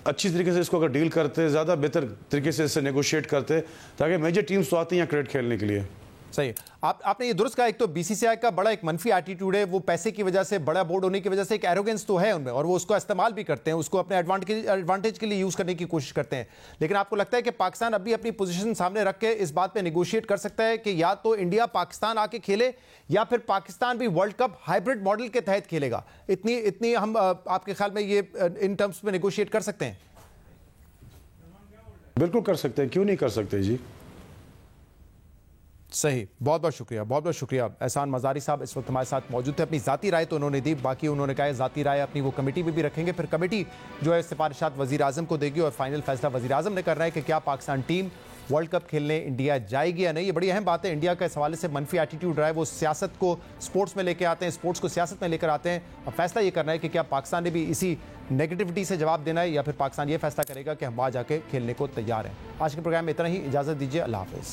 अच्छी तरीके से इसको अगर डील करते, ज़्यादा बेहतर तरीके से इससे नेगोशिएट करते, ताकि मेजर टीम्स तो आती हैं क्रिकेट खेलने के लिए। सही, आपने ये दुरुस्त कहा। एक तो बीसीसीआई का बड़ा एक मनफी एटीट्यूड है, वो पैसे की वजह से, बड़ा बोर्ड होने की वजह से एक एरोगेंस तो है उनमें, और वो उसको इस्तेमाल भी करते हैं, उसको अपने एडवांटेज के लिए यूज करने की कोशिश करते हैं। लेकिन आपको लगता है कि पाकिस्तान अभी अपनी पोजीशन सामने रख के इस बात पे नेगोशिएट कर सकता है कि या तो इंडिया पाकिस्तान आके खेले, या फिर पाकिस्तान भी वर्ल्ड कप हाइब्रिड मॉडल के तहत खेलेगा? इतनी हम आपके ख्याल में ये इन टर्म्स में नेगोशिएट कर सकते हैं? बिल्कुल कर सकते हैं, क्यों नहीं कर सकते जी। सही, बहुत बहुत शुक्रिया एहसान मज़ारी साहब इस वक्त हमारे साथ मौजूद थे। अपनी ज़ाती राय तो उन्होंने दी, बाकी उन्होंने कहा ज़ाती राय अपनी वो कमेटी में भी रखेंगे, फिर कमेटी जो है सिफारिशात वज़ीर आज़म को देगी और फाइनल फैसला वज़ीर आज़म ने करना है कि क्या पाकिस्तान टीम वर्ल्ड कप खेलने इंडिया जाएगी या नहीं। ये बड़ी अहम बात है। इंडिया का इस हवाले से मनफी एटीट्यूड रहा है, वो सियासत को स्पोर्ट्स में लेकर आते हैं, स्पोर्ट्स को सियासत में लेकर आते हैं। अब फैसला ये करना है कि क्या पाकिस्तान ने भी इसी नेगेटिविटी से जवाब देना है, या फिर पाकिस्तान ये फैसला करेगा कि हम वहाँ जाके खेलने को तैयार हैं। आज के प्रोग्राम में इतना ही, इजाज़त दीजिए, अल्लाह हाफ़िज़।